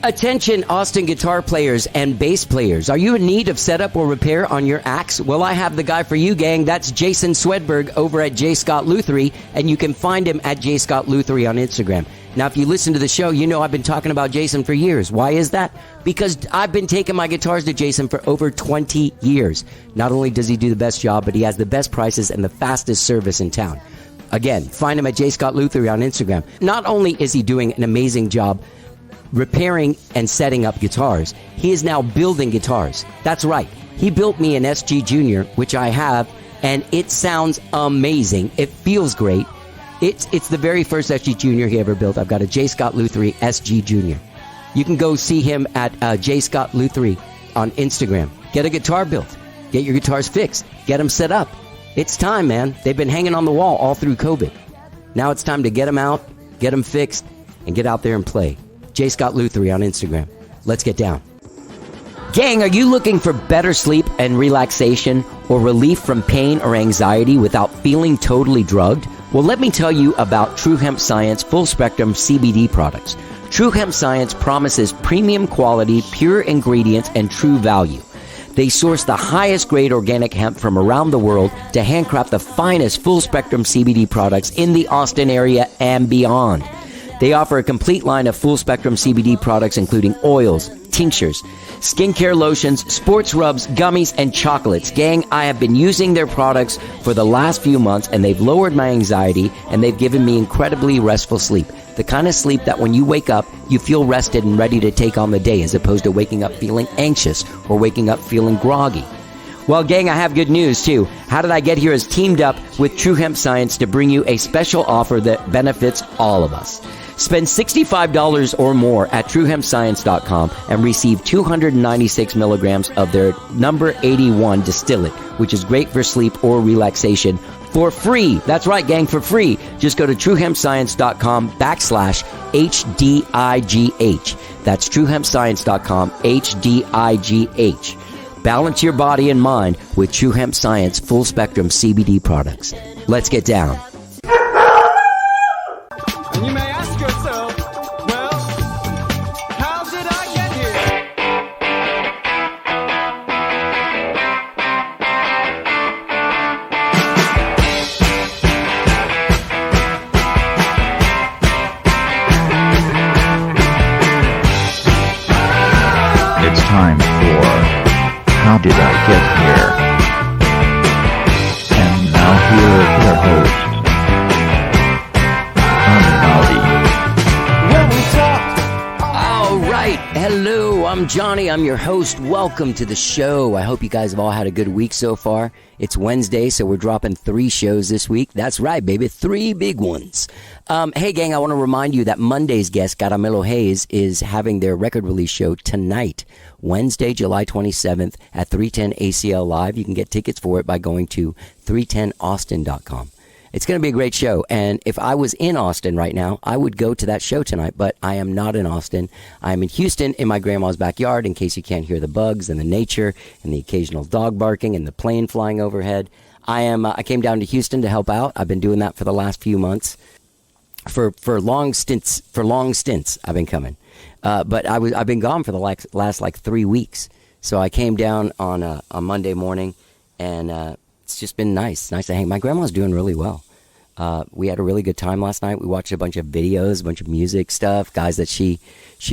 Attention Austin guitar players and bass players. Are you in need of setup or repair on your axe? Well, I have the guy for you, gang. That's Jason Swedberg over at J. Scott Lutherie, and you can find him at J. Scott Lutherie on Instagram. Now, if you listen to the show, you know I've been talking about Jason for years. Why is that? Because I've been taking my guitars to Jason for over 20 years. Not only does he do the best job, but he has the best prices and the fastest service in town. Again, find him at J. Scott Lutherie on Instagram. Not only is he doing an amazing job repairing and setting up guitars, he is now building guitars. That's right. He built me an SG Junior, which I have, and it sounds amazing. It feels great. It's the very first SG Junior he ever built. I've got a J. Scott Lutherie SG Junior. You can go see him at J. Scott Lutherie on Instagram. Get a guitar built. Get your guitars fixed. Get them set up. It's time, man. They've been hanging on the wall all through COVID. Now it's time to get them out, get them fixed, and get out there and play. J. Scott Lutherie on Instagram. Let's get down. Gang, are you looking for better sleep and relaxation or relief from pain or anxiety without feeling totally drugged? Well, let me tell you about True Hemp Science Full Spectrum CBD products. True Hemp Science promises premium quality, pure ingredients, and true value. They source the highest grade organic hemp from around the world to handcraft the finest full spectrum CBD products in the Austin area and beyond. They offer a complete line of full-spectrum CBD products, including oils, tinctures, skincare lotions, sports rubs, gummies, and chocolates. Gang, I have been using their products for the last few months, and they've lowered my anxiety, and they've given me incredibly restful sleep. The kind of sleep that when you wake up, you feel rested and ready to take on the day, as opposed to waking up feeling anxious or waking up feeling groggy. Well, gang, I have good news, too. How Did I Get Here has teamed up with True Hemp Science to bring you a special offer that benefits all of us. Spend $65 or more at TrueHempScience.com and receive 296 milligrams of their number 81 distillate, which is great for sleep or relaxation, for free. That's right, gang, for free. Just go to TrueHempScience.com/HDIGH. That's TrueHempScience.com HDIGH. Balance your body and mind with True Hemp Science Full Spectrum CBD products. Let's get down. And you may ask yourself, well, how did I get here? It's time for How Did I Get Here? And now here are their hosts, Hello, I'm Johnny. I'm your host. Welcome to the show. I hope you guys have all had a good week so far. It's Wednesday, so we're dropping 3 shows this week. That's right, baby. 3 big ones. Hey, gang, I want to remind you that Monday's guest, Caramelo Hayes, is having their record release show tonight, Wednesday, July 27th at 310 ACL Live. You can get tickets for it by going to 310austin.com. It's going to be a great show, and if I was in Austin right now, I would go to that show tonight, but I am not in Austin. I'm in Houston in my grandma's backyard, in case you can't hear the bugs and the nature and the occasional dog barking and the plane flying overhead. I came down to Houston to help out. I've been doing that for the last few months. For long stints, I've been coming. But I've been gone for the last 3 weeks. So I came down on Monday morning, and it's just been nice to hang. My grandma's doing really well. We had a really good time last night. We watched a bunch of videos, a bunch of music stuff, guys that she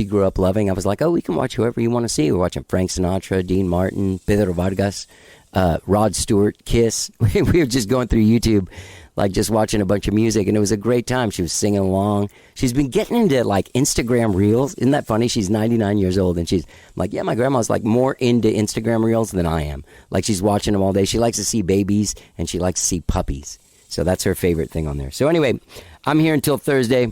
grew up loving. I was like, oh, we can watch whoever you want to see. We're watching Frank Sinatra, Dean Martin, Pedro Vargas, Rod Stewart, Kiss. We were just going through YouTube, like just watching a bunch of music, and it was a great time. She was singing along. She's been getting into like Instagram Reels. Isn't that funny? She's 99 years old, and she's like, yeah, my grandma's like more into Instagram Reels than I am. Like, she's watching them all day. She likes to see babies, and she likes to see puppies. So that's her favorite thing on there. So anyway, I'm here until Thursday.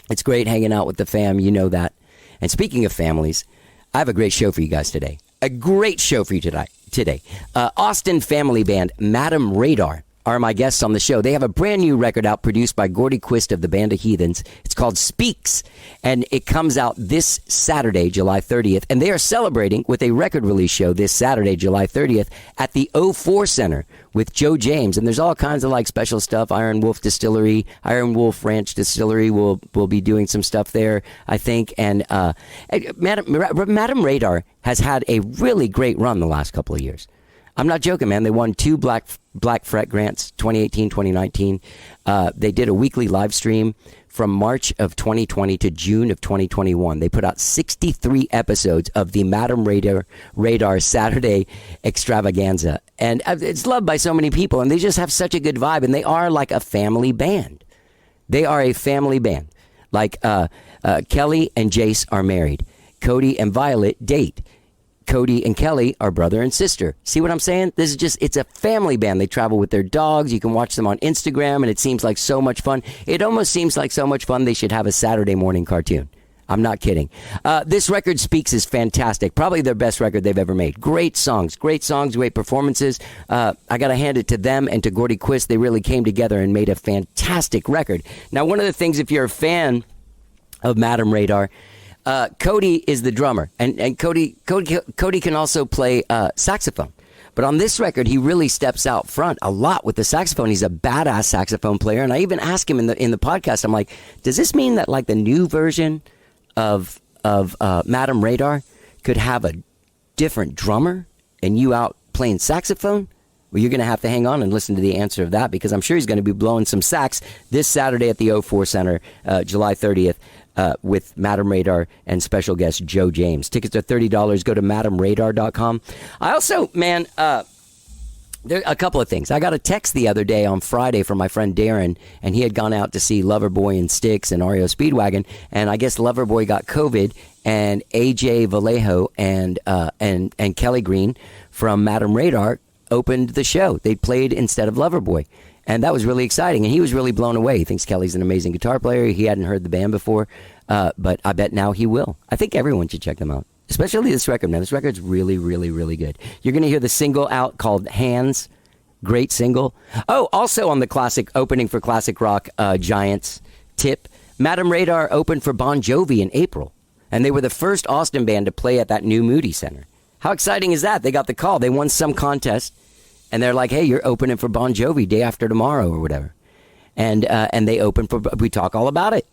It's great hanging out with the fam. You know that. And speaking of families, I have a great show for you guys today. A great show for you today. Austin family band Madam Radar are my guests on the show. They have a brand new record out produced by Gordy Quist of the band of Heathens. It's called Speaks, and it comes out this Saturday, July 30th. And they are celebrating with a record release show this Saturday, July 30th at the 04 Center with Joe James. And there's all kinds of like special stuff. Iron Wolf Distillery, Iron Wolf Ranch Distillery will be doing some stuff there, I think. And Madam Radar has had a really great run the last couple of years. I'm not joking, man. They won 2 Black Fret grants, 2018, 2019. They did a weekly live stream from March of 2020 to June of 2021. They put out 63 episodes of the Madam Radar Saturday Extravaganza. And it's loved by so many people, and they just have such a good vibe, and they are like a family band. They are a family band. Like Kelly and Jace are married. Kody and Violet date. Kody and Kelly are brother and sister. See what I'm saying? This is just, it's a family band. They travel with their dogs. You can watch them on Instagram, and it seems like so much fun. It almost seems like so much fun they should have a Saturday morning cartoon. I'm not kidding. This record, Speaks, is fantastic. Probably their best record they've ever made. Great songs, great performances. I got to hand it to them and to Gordy Quist. They really came together and made a fantastic record. Now, one of the things, if you're a fan of Madam Radar, Kody is the drummer, and Kody can also play saxophone. But on this record, he really steps out front a lot with the saxophone. He's a badass saxophone player, and I even asked him in the podcast. I'm like, does this mean that like the new version of Madam Radar could have a different drummer and you out playing saxophone? Well, you're going to have to hang on and listen to the answer of that, because I'm sure he's going to be blowing some sax this Saturday at the 04 Center, July 30th. With Madam Radar and special guest Joe James. Tickets are $30. Go to madamradar.com. I also, man, there are a couple of things. I got a text the other day on Friday from my friend Darren, and he had gone out to see Loverboy and Styx and REO Speedwagon, and I guess Loverboy got COVID, and AJ Vallejo and Kelly Green from Madam Radar opened the show. They played instead of Loverboy. And that was really exciting. And he was really blown away. He thinks Kelly's an amazing guitar player. He hadn't heard the band before, but I bet now he will. I think everyone should check them out, especially this record, man. This record's really, really, really good. You're going to hear the single out called Hands. Great single. Oh, also on the classic opening for classic rock giants tip, Madam Radar opened for Bon Jovi in April. And they were the first Austin band to play at that new Moody Center. How exciting is that? They got the call. They won some contest. And they're like, hey, you're opening for Bon Jovi day after tomorrow or whatever. And they open for, we talk all about it.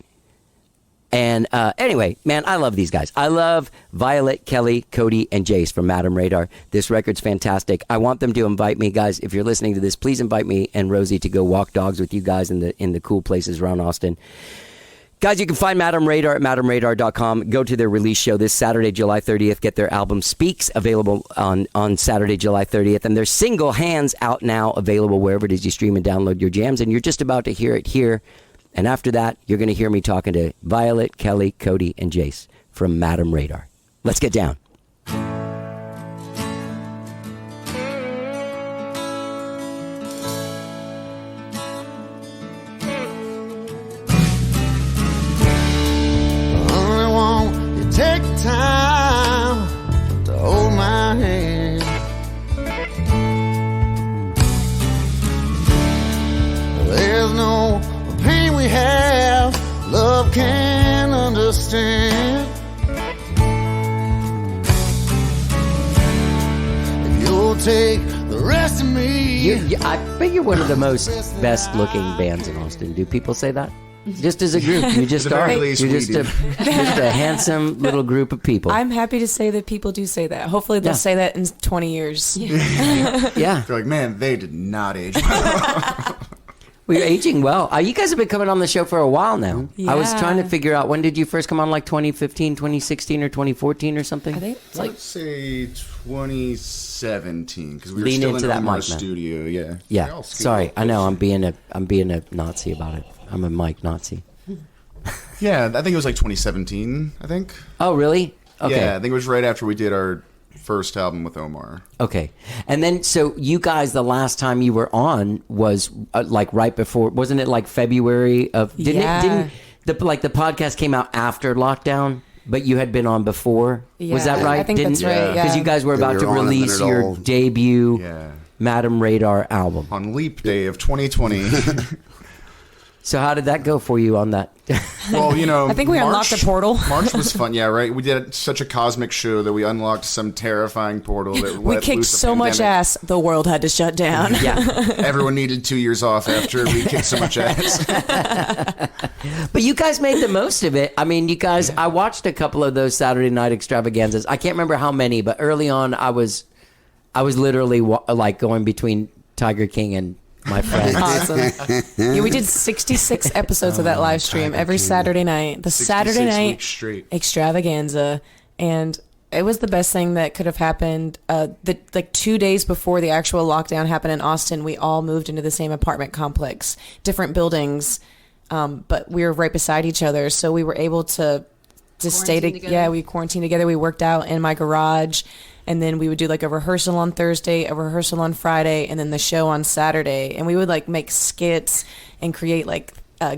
And anyway, man, I love these guys. I love Violet, Kelly, Kody, and Jace from Madam Radar. This record's fantastic. I want them to invite me, guys. If you're listening to this, please invite me and Rosie to go walk dogs with you guys in the cool places around Austin. Guys, you can find Madam Radar at madamradar.com. Go to their release show this Saturday, July 30th. Get their album Speaks, available on Saturday, July 30th. And their single, Hands, out now, available wherever it is you stream and download your jams. And you're just about to hear it here. And after that, you're going to hear me talking to Violet, Kelly, Kody, and Jace from Madam Radar. Let's get down. Take time to hold my hand. There's no pain we have, love can understand. If you'll take the rest of me. I bet you're one of the most best looking bands in Austin. Do people say that? Just as a group, you just are. You're just a handsome little group of people. I'm happy to say that people do say that. Hopefully they'll say that in 20 years. Yeah. They're like, man, they did not age well. We're aging well. You guys have been coming on the show for a while now. Yeah. I was trying to figure out, when did you first come on, like 2015, 2016, or 2014 or something? I think it's like, Let's say 2017, because we were Lean still into in that our mic, man. studio. Yeah. Yeah. Sorry, I know I'm being a Nazi about it. I'm a mic Nazi. Yeah, I think it was like 2017, I think. Oh, really? Okay. Yeah, I think it was right after we did our first album with Omar. Okay. And then, so you guys, the last time you were on was like right before, wasn't it like February of, the podcast came out after lockdown, but you had been on before? Yeah, was that right? I think that's right, yeah. Because you guys were about to release your debut Madam Radar album. On Leap Day of 2020. So how did that go for you on that? Well, I think we unlocked a portal. March was fun. Yeah, right. We did such a cosmic show that we unlocked some terrifying portal that We let kicked loose a so much pandemic. ass, the world had to shut down. Yeah. Everyone needed 2 years off after we kicked so much ass. But you guys made the most of it. I mean, you guys, I watched a couple of those Saturday night extravaganzas. I can't remember how many, but early on I was literally like going between Tiger King and my friends. Awesome. Yeah, we did 66 episodes of that live stream every Saturday night. The Saturday 66 night weeks straight. extravaganza, and it was the best thing that could have happened. Like 2 days before the actual lockdown happened in Austin, we all moved into the same apartment complex, different buildings, but we were right beside each other, so we were able to stay together. Yeah, we quarantined together. We worked out in my garage. And then we would do like a rehearsal on Thursday, a rehearsal on Friday, and then the show on Saturday. And we would like make skits and create like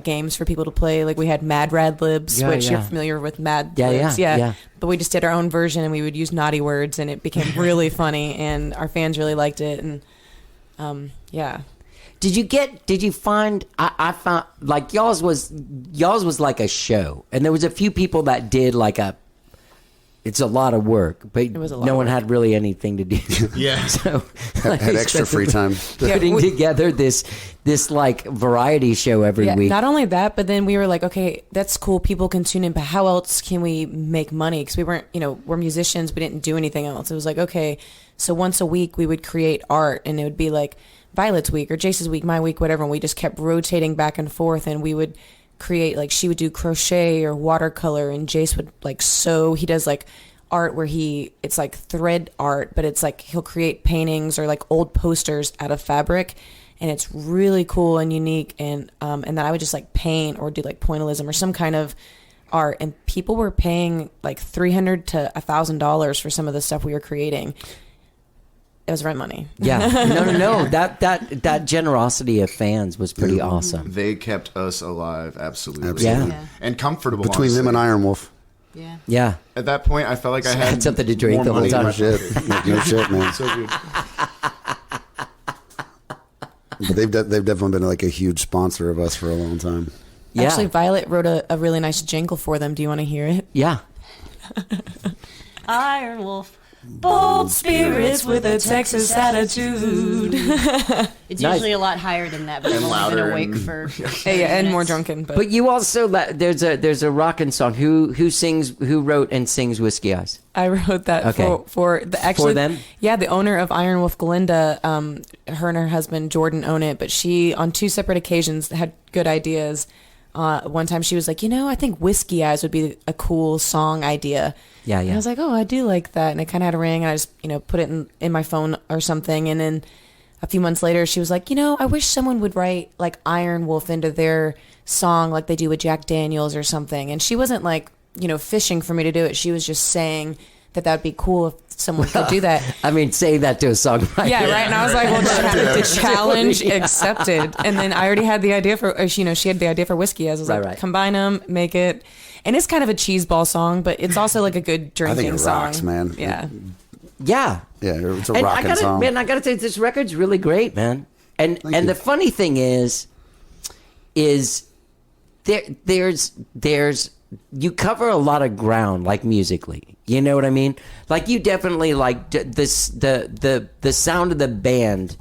games for people to play. Like we had Mad Rad Libs, which you're familiar with Mad Libs. Yeah. But we just did our own version and we would use naughty words and it became really funny and our fans really liked it. And yeah. Did you find, I found like y'all's was like a show. And there was a few people that did like it's a lot of work, but no one had really anything to do. Yeah. So had extra free time. Putting together this like variety show every week. Not only that, but then we were like, okay, that's cool. People can tune in, but how else can we make money? Because we weren't, we're musicians. We didn't do anything else. It was like, okay, so once a week we would create art and it would be like Violet's week or Jace's week, my week, whatever. And we just kept rotating back and forth and we would create, like she would do crochet or watercolor and Jace would like sew. He does like art where it's like thread art, but it's like he'll create paintings or like old posters out of fabric and it's really cool and unique. And then I would just like paint or do like pointillism or some kind of art, and people were paying like $300 to $1,000 for some of the stuff we were creating. It was rent money. Yeah. No. That generosity of fans was pretty awesome. They kept us alive, absolutely. Yeah. And comfortable. Between them and Iron Wolf. Yeah. Yeah. At that point, I felt like I had something to drink more the whole money in time. my Shit. pocket. No shit, man. So good. But they've definitely been like a huge sponsor of us for a long time. Yeah. Actually, Violet wrote a really nice jingle for them. Do you want to hear it? Yeah. Iron Wolf. Bold spirits with a Texas attitude. It's Nice. usually a lot higher than that, but And I've only been louder awake and- for And more minutes. drunken. But But you also there's a rockin' song. Who wrote and sings Whiskey Eyes? I wrote that Okay. for the actually For them? Yeah, the owner of Iron Wolf, Glinda, her and her husband Jordan own it, but she on two separate occasions had good ideas. One time she was like, I think Whiskey Eyes would be a cool song idea. Yeah. And I was like, oh, I do like that. And it kind of had a ring. And I just, put it in my phone or something. And then a few months later, she was like, I wish someone would write like Iron Wolf into their song like they do with Jack Daniels or something. And she wasn't like, fishing for me to do it. She was just saying that would be cool if someone could do that. I mean, say that to a songwriter. Yeah, right. And I was like, well, the challenge accepted. And then I already had the idea for, she had the idea for Whiskey Eyes. I was like, Right. combine them, make it. And it's kind of a cheeseball song, but it's also like a good drinking I think it song. rocks, man. Yeah. Yeah. Yeah, it's a And rocking song. I gotta say, this record's really great, man. And you. the funny thing is there's you cover a lot of ground, like musically. You know what I mean? Like you definitely like this. The sound of the band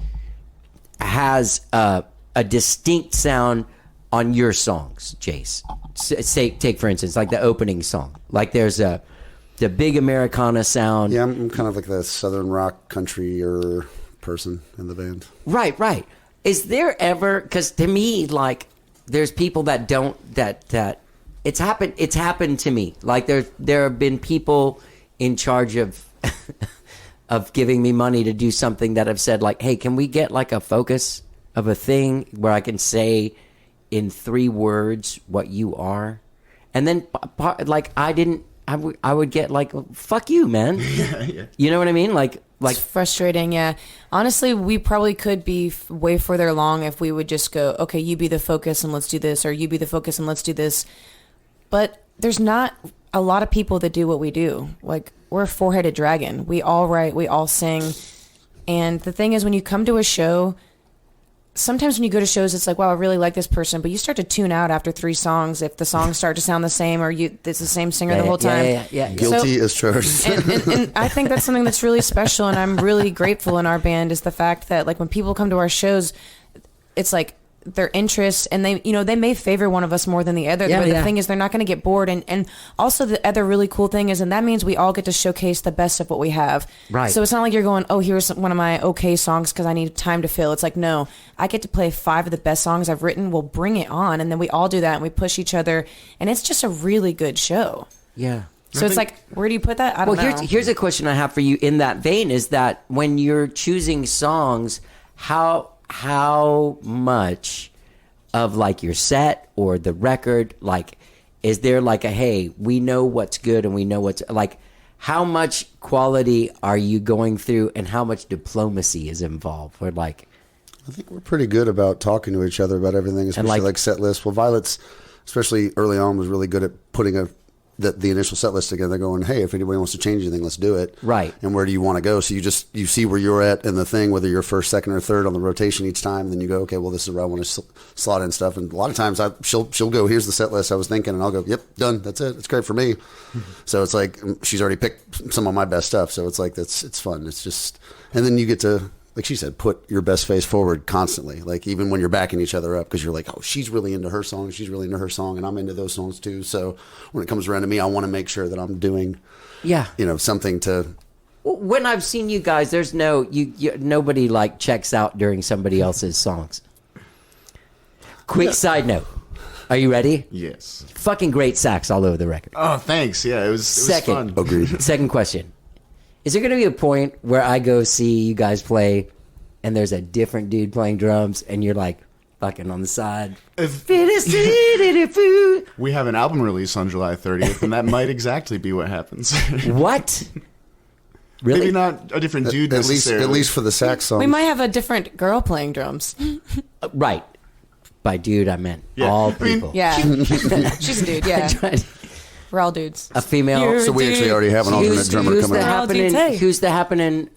has a distinct sound on your songs, Jace. Take for instance, like the opening song. Like there's the big Americana sound. Yeah, I'm kind of like the southern rock country or person in the band. Right. Is there ever, because to me, like, there's people that don't, that it's happened to me. Like there have been people in charge of of giving me money to do something that have said like, hey, can we get like a focus of a thing where I can say in 3 words what you are? And then like I would get like, fuck you, man. Yeah. You know what I mean? Like It's frustrating, yeah. Honestly, we probably could be way further along if we would just go, okay, you be the focus and let's do this, or you be the focus and let's do this. But there's not a lot of people that do what we do. Like, we're a 4-headed dragon. We all write, we all sing, And the thing is, when you come to a show, sometimes when you go to shows, it's like, wow, I really like this person, but you start to tune out after 3 songs if the songs start to sound the same or it's the same singer the whole time. Guilty as charged. And I think that's something that's really special, and I'm really grateful in our band is the fact that like when people come to our shows, it's like their interest, and they may favor one of us more than the other, but the thing is they're not going to get bored, and also the other really cool thing is, and that means we all get to showcase the best of what we have, right? So it's not like you're going, oh, here's one of my okay songs because I need time to fill. It's like, no, I get to play 5 of the best songs I've written. We'll bring it on, and then we all do that, and we push each other, and it's just a really good show. So it's like, where do you put that? I don't know. Here's a question I have for you in that vein, is that when you're choosing songs, how much of like your set or the record, like, is there like a, hey, we know what's good and we know what's like, how much quality are you going through and how much diplomacy is involved? Or like, I think we're pretty good about talking to each other about everything, especially like set lists. Well, Violet's, especially early on, was really good at putting the initial set list together, going, hey, if anybody wants to change anything, let's do it. Right. And where do you want to go? So you see where you're at in the thing, whether you're first, second, or third on the rotation each time, and then you go, okay, well, this is where I want to slot in stuff. And a lot of times she'll go, here's the set list I was thinking, and I'll go, yep, done. That's it. It's great for me. So it's like she's already picked some of my best stuff. So it's like it's fun. It's just, and then you get to, like she said, put your best face forward constantly. Like even when you're backing each other up, because you're like, oh, she's really into her song, and I'm into those songs too. So when it comes around to me, I want to make sure that I'm doing, something to. When I've seen you guys, there's nobody like checks out during somebody else's songs. Quick side note. Are you ready? Yes. Fucking great sax all over the record. Oh, thanks. Yeah, it was fun. Agreed. Second question. Is there going to be a point where I go see you guys play and there's a different dude playing drums and you're like fucking on the side? We have an album release on July 30th, and that might exactly be what happens. What? Really? Maybe not a different dude At necessarily. least for the sax song. We might have a different girl playing drums. Right. By dude, I meant all people. Yeah. She's a dude, yeah. We're all dudes. A female. So we actually already have an alternate drummer coming up. Who's the happening?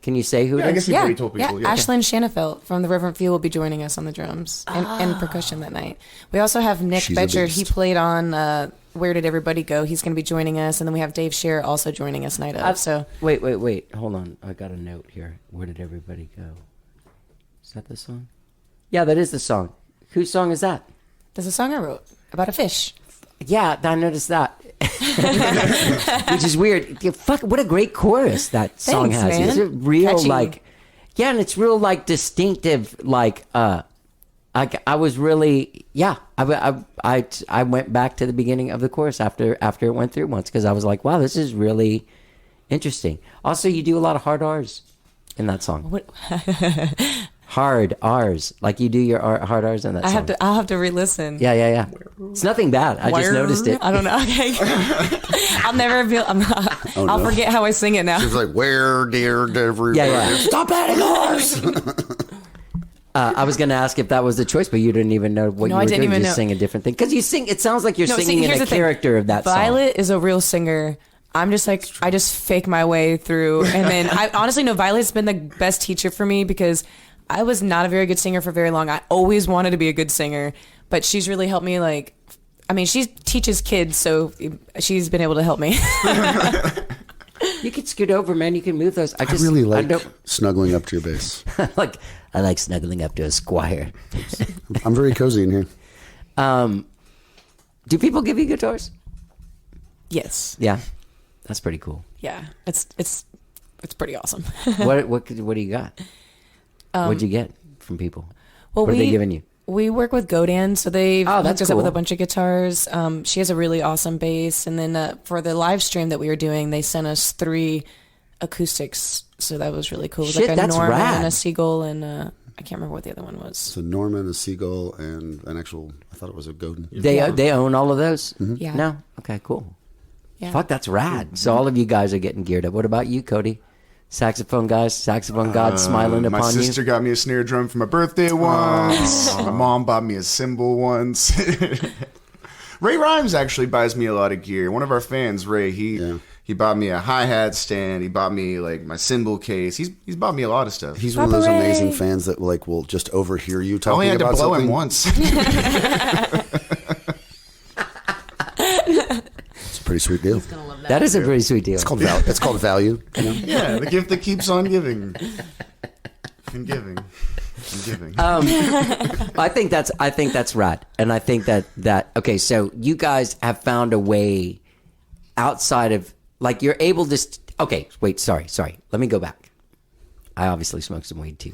Can you say who it is? I guess we've already told people. Yeah. Ashlyn Shanafelt from the Reverend Few will be joining us on the drums and percussion that night. We also have Nick Bedger. He played on Where Did Everybody Go? He's going to be joining us. And then we have Dave Scheer also joining us night of. So Wait. Hold on. I got a note here. Where Did Everybody Go? Is that the song? Yeah, that is the song. Whose song is that? There's a song I wrote about a fish. Yeah, I noticed that. Which is weird. Yeah, fuck, what a great chorus that song has. Man. It's a real Catchy. and it's real distinctive. I was really I went back to the beginning of the chorus after it went through once because I was like, wow, this is really interesting. Also, you do a lot of hard R's in that song. What? Hard R's, like you do your hard R's in that song. I'll have to re-listen. Yeah. It's nothing bad. I just noticed it. I don't know. Okay. I'll never be. I'll forget how I sing it now. She's like, where, dear, everybody? Yeah. Stop adding R's! I was going to ask if that was the choice, but you didn't even know what you were doing. You just sing a different thing. Because you sing, it sounds like you're singing in a character of that song. Violet is a real singer. I'm just like, I just fake my way through. And then I honestly know Violet's been the best teacher for me because I was not a very good singer for very long. I always wanted to be a good singer, but she's really helped me. She teaches kids, so she's been able to help me. You can scoot over, man. You can move those. I really like snuggling up to your bass. I like snuggling up to a squire. I'm very cozy in here. Do people give you guitars? Yes. Yeah, that's pretty cool. Yeah, it's pretty awesome. What do you got? What'd you get from people? Well, what are they giving you? We work with Godan, so they've hooked us up with cool. a bunch of guitars. She has a really awesome bass, and then for the live stream that we were doing, they sent us 3 acoustics, so that was really cool. It was like a Norman and a Seagull, and I can't remember what the other one was. So Norman, a Seagull, and an actual, I thought it was a Godin. They own all of those? Mm-hmm. Yeah. No? Okay, cool. Yeah. Fuck, that's rad. So all of you guys are getting geared up. What about you, Kody? Saxophone god smiling upon you. My sister got me a snare drum for my birthday once. My mom bought me a cymbal once. Ray Rhymes actually buys me a lot of gear. One of our fans, Ray, he He bought me a hi-hat stand. He bought me like my cymbal case. He's bought me a lot of stuff. He's one of those Hooray. amazing fans that like will just overhear you I talking only had to about blow something. him once. It's a pretty sweet deal. Gonna love that. That is a pretty sweet deal. It's called value. You know? Yeah, the gift that keeps on giving and giving and giving. I think that's right, and I think that okay. So you guys have found a way outside of like you're able to. Okay, wait. Sorry. Let me go back. I obviously smoked some weed too.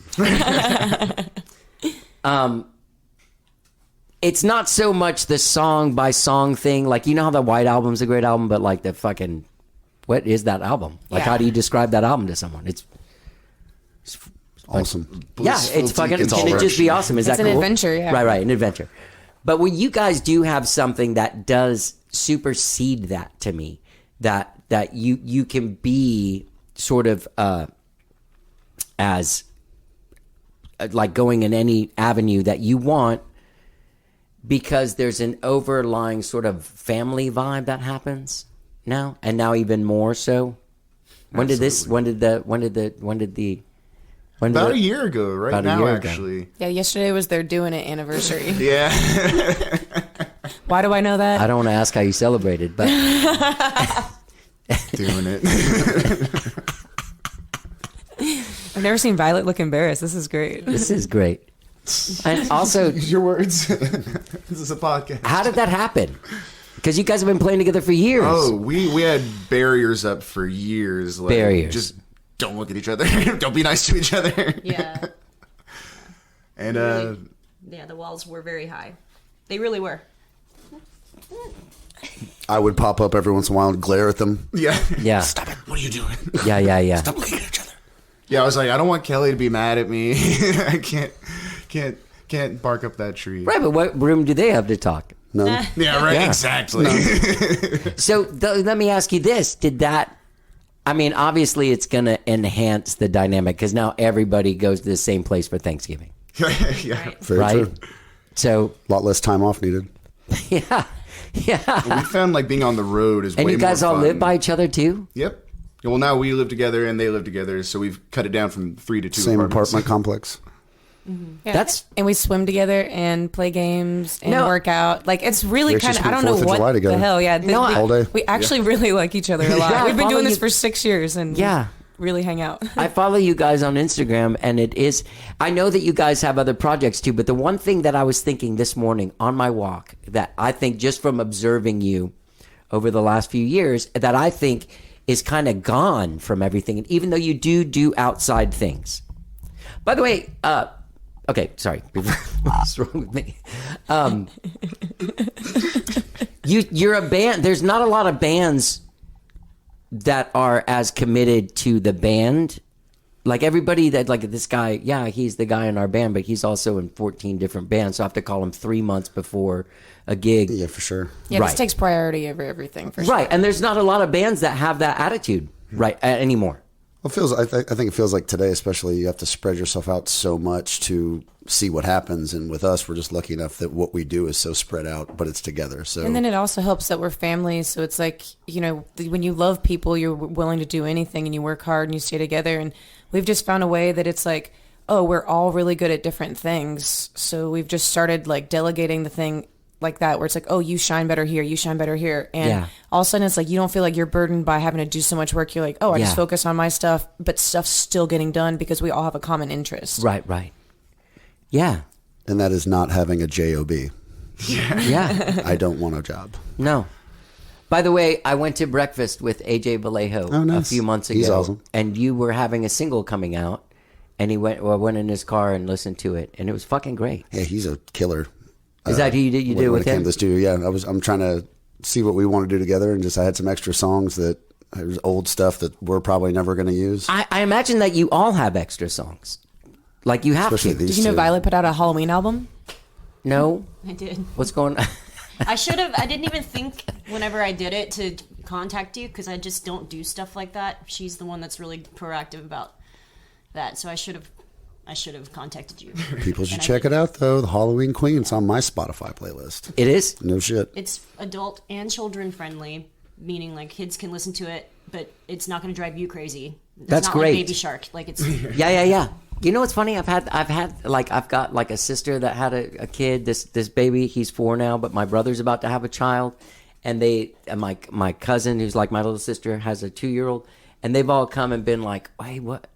It's not so much the song by song thing. Like, you know how the White Album's a great album, but like the fucking, what is that album? Like, Yeah. how do you describe that album to someone? It's Awesome. yeah, it's fucking. It's Can it just be awesome? Is It's that an cool? adventure, yeah. Right, an adventure. But when you guys do have something that does supersede that to me, that you can be sort of as like going in any avenue that you want, because there's an overlying sort of family vibe that happens now, and now even more so. When did About a year ago, right About a now, year ago. actually. Yeah, yesterday was their doing it anniversary. Yeah. Why do I know that? I don't want to ask how you celebrated, but Doing it. I've never seen Violet look embarrassed. This is great. this is great. And also, Your words. This is a podcast. how did that happen? Because you guys have been playing together for years. Oh, we had barriers up for years. Like, Barriers. Just don't look at each other. Don't be nice to each other. Yeah. And Yeah, the walls were very high. They really were. I would pop up every once in a while and glare at them. yeah. Yeah. Stop it. What are you doing? Yeah. Stop looking at each other. Yeah, I was like, I don't want Kelly to be mad at me. I can't bark up that tree. Right, but what room do they have to talk? No. Yeah, right. Yeah. Exactly. So let me ask you this: did that? I mean, obviously, it's going to enhance the dynamic because now everybody goes to the same place for Thanksgiving, yeah. Very right? true. So A lot less time off needed. yeah. We found like being on the road is And way you guys more all fun. live by each other too? Yep. Well, now we live together and they live together, so we've cut it down from 3 to 2 Same apartments. apartment complex. Yeah. That's- and we swim together and play games and No. work out. Like it's really We actually kind of I don't spent know 4th of what July the together. hell. Yeah, No, All day. We actually really like each other a lot. Yeah, I We've been follow doing this you- for 6 years and Yeah. really hang out. I follow you guys on Instagram, and it is. I know that you guys have other projects too, but the one thing that I was thinking this morning on my walk that I think just from observing you over the last few years that I think is kind of gone from everything, and even though you do outside things. By the way, okay, sorry, what's wrong with me? You're a band. There's not a lot of bands that are as committed to the band. Like everybody that like this guy, yeah, he's the guy in our band, but he's also in 14 different bands. So I have to call him 3 months before a gig. Yeah, for sure. Yeah, Right. this takes priority over everything for sure. Right. And there's not a lot of bands that have that attitude right anymore. Well, I think it feels like today, especially, you have to spread yourself out so much to see what happens. And with us, we're just lucky enough that what we do is so spread out, but it's together. So And then it also helps that we're family. So it's like, you know, when you love people, you're willing to do anything and you work hard and you stay together. And we've just found a way that it's like, oh, we're all really good at different things. So we've just started like delegating the thing like that, where it's like, oh, you shine better here, you shine better here. And Yeah. all of a sudden it's like, you don't feel like you're burdened by having to do so much work. You're like, oh, I Yeah. just focus on my stuff, but stuff's still getting done because we all have a common interest. Right. Yeah. and that is not having a job. Yeah. I don't want a job. No. By the way, I went to breakfast with AJ Vallejo Oh, nice. a few months ago. He's awesome. And you were having a single coming out, and he went in his car and listened to it, and it was fucking great. Yeah, he's a killer. Is that who you did when with it came him? to the studio? Yeah, I'm trying to see what we want to do together, and just I had some extra songs that there's old stuff that we're probably never going to use. I imagine that you all have extra songs. Like you have Especially to. these Did you know two. Violet put out a Halloween album? No? I did. What's going on? I should have. I didn't even think whenever I did it to contact you because I just don't do stuff like that. She's the one that's really proactive about that. So I should have contacted you. People should And I check did. it out, though. The Halloween Queen. It's on my Spotify playlist. It is? No shit. It's adult and children friendly, meaning like kids can listen to it, but it's not going to drive you crazy. It's That's not great. Like Baby Shark. Like it's Yeah. You know what's funny? I've got like a sister that had a kid. This baby, he's 4 now, but my brother's about to have a child, and my cousin, who's like my little sister, has a 2-year-old, and they've all come and been like, "Hey, what?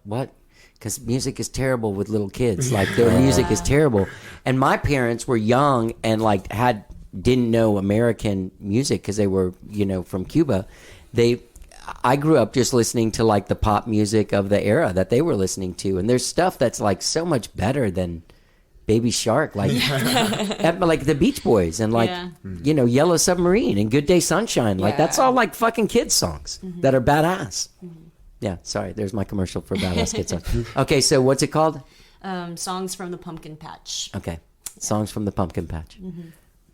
What?" Because music is terrible with little kids. Like their music is terrible, and my parents were young and like didn't know American music because they were from Cuba. I grew up just listening to like the pop music of the era that they were listening to, and there's stuff that's like so much better than Baby Shark, like like the Beach Boys and like Yellow Submarine and Good Day Sunshine. Like that's all like fucking kids songs that are badass. Yeah, sorry, there's my commercial for badass kids songs. Okay, so what's it called? Songs from the Pumpkin Patch. Okay, Songs from the Pumpkin Patch.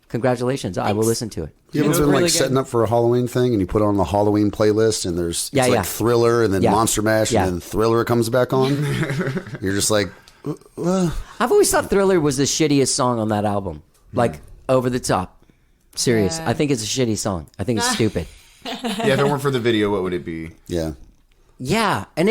Congratulations, I will listen to it. You ever been really like setting up for a Halloween thing and you put on the Halloween playlist and it's like Thriller and then Monster Mash and then Thriller comes back on? You're just like, I've always thought Thriller was the shittiest song on that album. Like, over the top. Serious. Yeah. I think it's a shitty song. I think it's stupid. Yeah, if it weren't for the video, what would it be? yeah. Yeah, and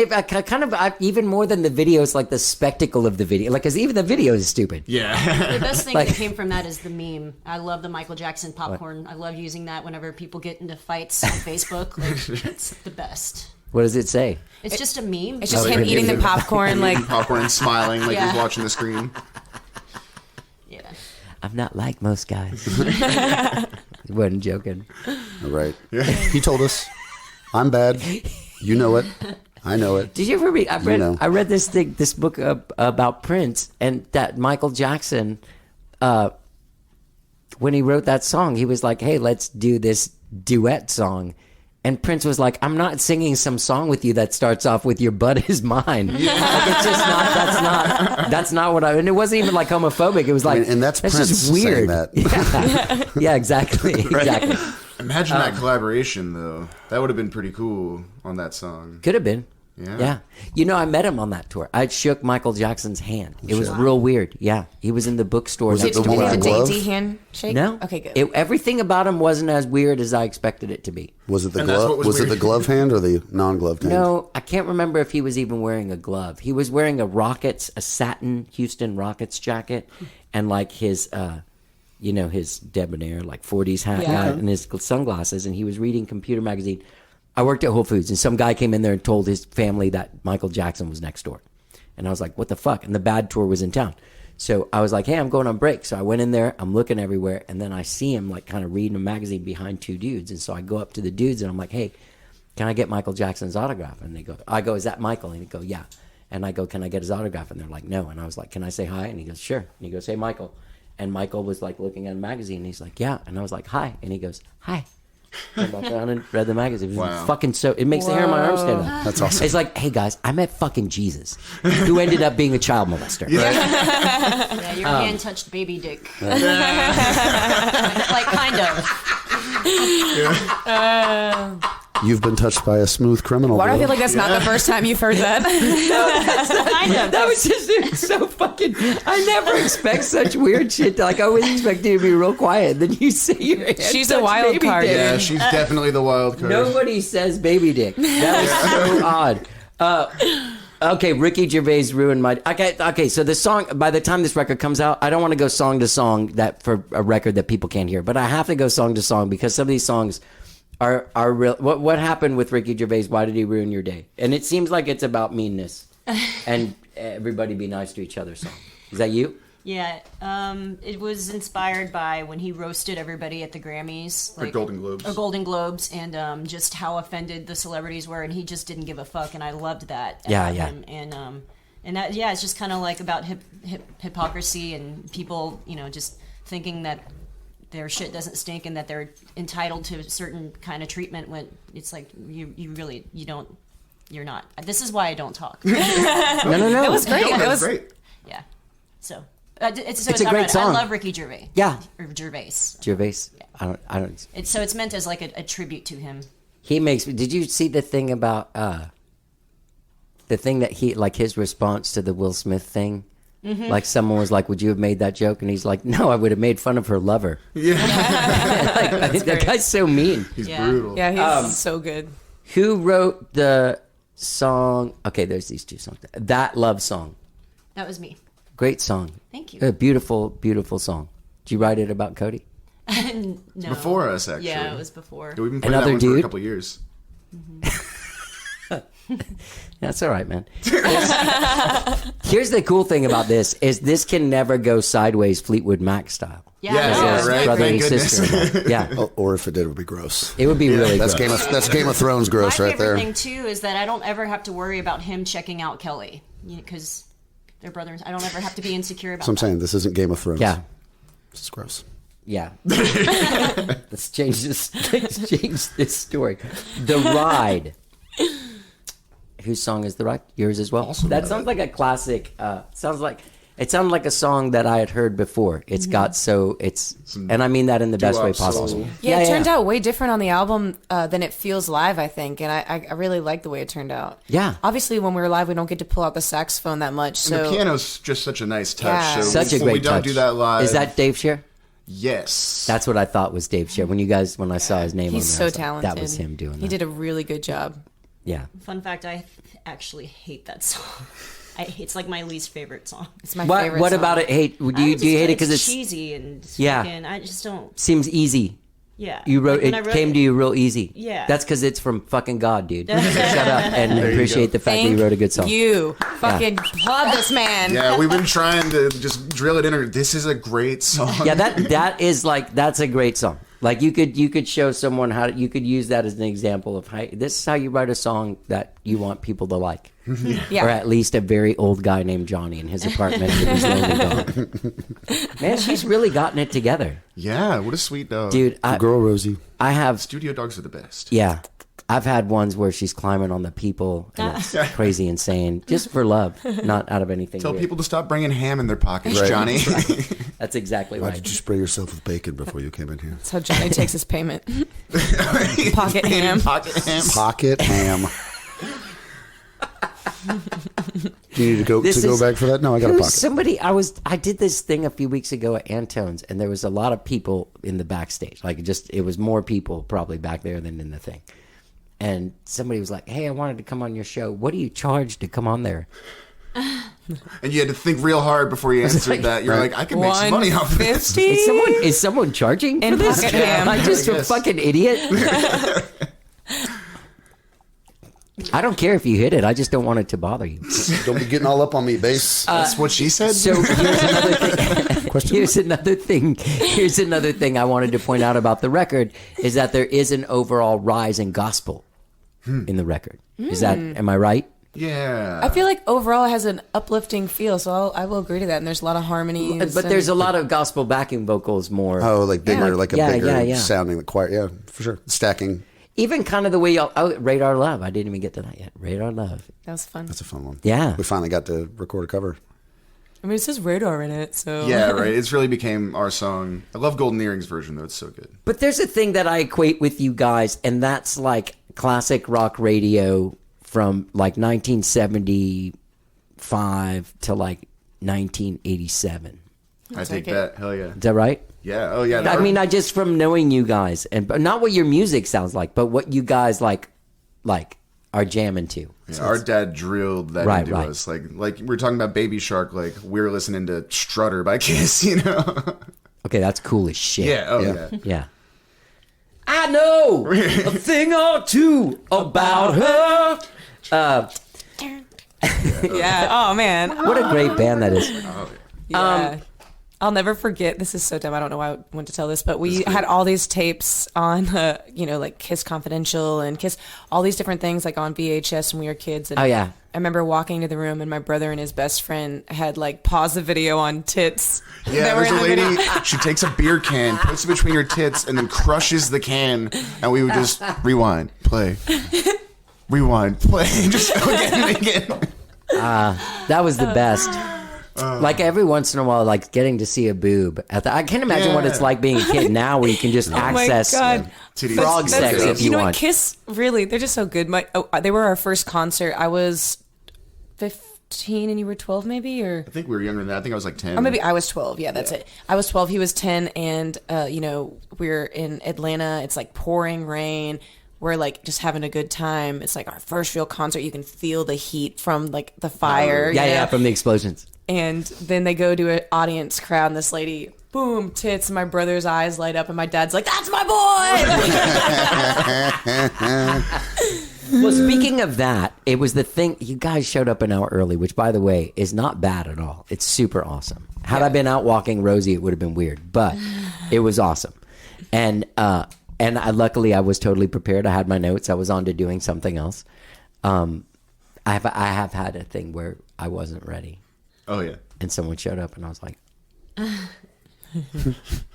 even more than the video, it's like the spectacle of the video. Like, because even the video is stupid. Yeah. The best thing Like- that came from that is the meme. I love the Michael Jackson popcorn. I love using that whenever people get into fights on Facebook. Like, it's the best. What does it say? It's just a meme. It's just him eating the popcorn, like Popcorn and smiling like Yeah. he's watching the screen. Yeah. I'm not like most guys. He wasn't joking. All right. He told us, I'm bad. You know it. I know it. Did you ever read? know. I read this book about Prince, and that Michael Jackson, when he wrote that song, he was like, "Hey, let's do this duet song." And Prince was like, "I'm not singing some song with you that starts off with your butt is mine." Like, it's just not. That's not what I. And it wasn't even like homophobic. It was like, and that's Prince just weird. saying that. Yeah, exactly. Exactly. Imagine that collaboration, though. That would have been pretty cool on that song. Could have been. Yeah. Yeah. I met him on that tour. I shook Michael Jackson's hand. It was real weird. Yeah. He was in the bookstore. Was it next the did door. you one get with a the glove? dainty handshake? No. Okay, good. Everything about him wasn't as weird as I expected it to be. Was it the And that's glove? what was Was it weird. the glove hand or the non-gloved hand? No, I can't remember if he was even wearing a glove. He was wearing a satin Houston Rockets jacket, and like his, his debonair like 40s hat Yeah. and his sunglasses, and he was reading Computer Magazine. I worked at Whole Foods, and some guy came in there and told his family that Michael Jackson was next door. And I was like, what the fuck? And the Bad Tour was in town. So I was like, hey, I'm going on break. So I went in there, I'm looking everywhere, and then I see him like kind of reading a magazine behind 2 dudes. And so I go up to the dudes, and I'm like, hey, can I get Michael Jackson's autograph? And I go, is that Michael? And he go, yeah. And I go, can I get his autograph? And they're like, no. And I was like, can I say hi? And he goes, sure. And he goes, hey, Michael. And Michael was like looking at a magazine, and he's like, yeah. And I was like, hi. And he goes, hi. Turned back around and read the magazine. It was Wow. fucking it makes the hair on my arms stand up. That's awesome. It's like, hey guys, I met fucking Jesus, who ended up being a child molester. Yeah, your hand touched baby dick. Like kind of. You've been touched by a smooth criminal. Why do I bro. feel like that's not the first time you've heard that? Kind of. That was just it was so fucking. I never expect such weird shit. Like I always expect you to be real quiet. Then you say your hand She's a touched wild baby card, dick. Yeah, she's definitely the wild card. Nobody says baby dick. That was so odd. Okay, Ricky Gervais ruined my. Okay. So the song. By the time this record comes out, I don't want to go song to song for a record that people can't hear. But I have to go song to song because some of these songs are real. What happened with Ricky Gervais? Why did he ruin your day? And it seems like it's about meanness and everybody be nice to each other. Song. Is that you? Yeah, it was inspired by when he roasted everybody at the Grammys, Or Golden Globes. or Golden Globes, and just how offended the celebrities were, and he just didn't give a fuck, and I loved that. Yeah, about yeah. him. And that, yeah, it's just kind of like about hypocrisy and people, just thinking that their shit doesn't stink and that they're entitled to a certain kind of treatment when it's like you're not. This is why I don't talk. No. That was great. No, That that's was great. Yeah, so. It's a great song. I love Ricky Gervais. Yeah. Or Gervais. Gervais. I don't. It's meant as like a tribute to him. He makes. Did you see the thing about the thing that he like his response to the Will Smith thing? Mm-hmm. Like someone was like, "Would you have made that joke?" And he's like, "No, I would have made fun of her lover." Yeah. Like, that guy's so mean. He's Yeah. brutal. Yeah, he's so good. Who wrote the song? Okay, there's these two songs. That Love Song. That was me. Great song. Thank you. A beautiful, beautiful song. Did you write it about Kody? No. Before us, actually. Yeah, it was before. We've been playing that Another one for a dude? couple years. That's all right, man. Here's the cool thing about this is this can never go sideways Fleetwood Mac style. Yeah, Yeah, no, yeah, it's right? Brother Thank and goodness. sister. Yeah. Or if it did, it would be gross. It would be really That's gross. Game of Thrones gross My right favorite there. thing too is that I don't ever have to worry about him checking out Kelly because they're brothers. I don't ever have to be insecure about So I'm that. saying this isn't Game of Thrones. Yeah. This is gross. Yeah. Let's change this. Let's change this story. The Ride. Whose song is The Ride? Yours as well? That sounds like a classic. It sounds like a song that I had heard before. It's got and I mean that in the best way doo-wop possible. soul. Yeah, it turned out way different on the album than it feels live, I think. And I really like the way it turned out. Yeah. Obviously, when we were live, we don't get to pull out the saxophone that much. And So the piano's just such a nice touch. Yeah. So Such a when great we don't touch. do that live. Is that Dave Scher? Yes. That's what I thought was Dave Scher. When I saw his name he's on there, I so was like, talented. that was him doing that. He did a really good job. Yeah. Fun fact: I actually hate that song. It's like my least favorite song. It's my What favorite What song. about it? Hate? Do you hate it because it's cheesy and Yeah. fucking, I just don't. seems easy? Yeah, You wrote Like, when it I came to you real easy. Yeah. That's because it's from fucking God, dude. So shut up and appreciate the fact that you wrote a good song. You fucking applaud this man. Yeah, we've been trying to just drill it in her. This is a great song. Yeah, that's a great song. Like you could show someone you could use that as an example of how this is how you write a song that you want people to like. Yeah. Or at least a very old guy named Johnny in his apartment with his lonely dog. Man, she's really gotten it together. Yeah, what a sweet dog. Dude, Girl Rosie. I have Studio dogs are the best. yeah. I've had ones where she's climbing on the people and it's crazy insane. Just for love, not out of anything. Tell weird. people to stop bringing ham in their pockets, Right. Johnny. That's exactly Why right. did you spray yourself with bacon before you came in here? That's how Johnny takes his payment. Pocket ham. Pocket ham. Pocket ham. Do you need to go back for that? No, I got a pocket. Somebody, I did this thing a few weeks ago at Antone's, and there was a lot of people in the backstage. Like it was more people probably back there than in the thing. And somebody was like, "Hey, I wanted to come on your show. What do you charge to come on there?" And you had to think real hard before you answered like, that. You're like, I can make some money off this. $150? Is someone charging for And this? pocket ham. I'm just a Yes. fucking idiot. I don't care if you hit it. I just don't want it to bother you. Don't be getting all up on me, bass. That's what she said. So here's another thing. Here's another thing I wanted to point out about the record is that there is an overall rise in gospel in the record. Is that? Am I right? Yeah. I feel like overall it has an uplifting feel, so I will agree to that. And there's a lot of harmonies. But there's a lot of gospel backing vocals more. Oh, like bigger, Yeah. like a Yeah, bigger yeah. sounding, like choir. Yeah, for sure. Stacking. Even kind of the way y'all. Oh, Radar Love. I didn't even get to that yet. Radar Love. That was fun. That's a fun one. Yeah. We finally got to record a cover. I mean, it says radar in it, so. Yeah, right. It's really became our song. I love Golden Earrings version, though. It's so good. But there's a thing that I equate with you guys, and that's like classic rock radio from like 1975 to like 1987. I take take it. that. Hell yeah. Is that right? Yeah. Oh, yeah. I mean, I just from knowing you guys, and but not what your music sounds like, but what you guys like are jamming to. Yeah, our dad drilled that Right, into right. us. Like we were talking about Baby Shark. Like we were listening to Strutter by Kiss. You know. Okay, that's cool as shit. Yeah. Oh Yeah. yeah. Yeah. I know a thing or two about her. Yeah. Oh, man. What a great band that is. Yeah. I'll never forget. This is so dumb. I don't know why I went to tell this, but we had all these tapes on, like Kiss Confidential and Kiss, all these different things like on VHS when we were kids. And Oh, yeah. I remember walking into the room and my brother and his best friend had like paused the video on tits. Yeah, that were there's in a the lady. video. She takes a beer can, puts it between her tits, and then crushes the can. And we would just rewind, play, rewind, play, just go again and again. That was the best. Like every once in a while, like getting to see a boob. I can't imagine what it's like being a kid now, where you can just access Oh my God. Titties. frog sex if you know want. what? Kiss, really, they're just so good. They were our first concert. I was 15 and you were 12 maybe, or I think we were younger than that. I think I was like 10. or maybe I was 12. Yeah, that's it. I was 12. He was 10, and we're in Atlanta. It's like pouring rain. we're like just having a good time. It's like our first real concert. You can feel the heat from like the fire. Yeah, from the explosions. And then they go to an audience crowd, and this lady, boom, tits, and my brother's eyes light up, and my dad's like, "That's my boy!" Well, speaking of that, it was the thing. You guys showed up an hour early, which, by the way, is not bad at all. It's super awesome. Had I been out walking Rosie, it would have been weird, but it was awesome. And luckily, I was totally prepared. I had my notes. I was on to doing something else. I have had a thing where I wasn't ready. Oh yeah. And someone showed up, and I was like,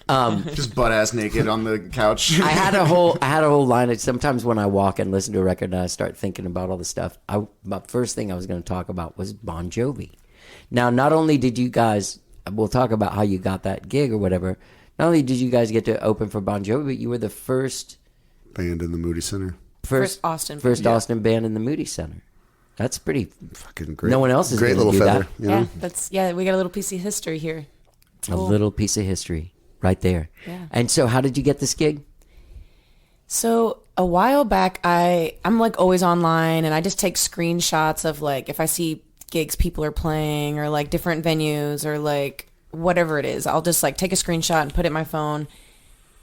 Just butt ass naked on the couch. I had a whole line. Sometimes when I walk and listen to a record and I start thinking about all the stuff, the first thing I was going to talk about was Bon Jovi. Now, not only did you guys, we'll talk about how you got that gig or whatever. Not only did you guys get to open for Bon Jovi, but you were the first band in the Moody Center. First Austin band in the Moody Center. That's pretty fucking great. No one else is great going to little do feather. that. You know? We got a little piece of history here. A little piece of history right there. Yeah. And so how did you get this gig? So a while back, I'm like always online, and I just take screenshots of like if I see gigs people are playing or like different venues or like whatever it is, I'll just like take a screenshot and put it in my phone.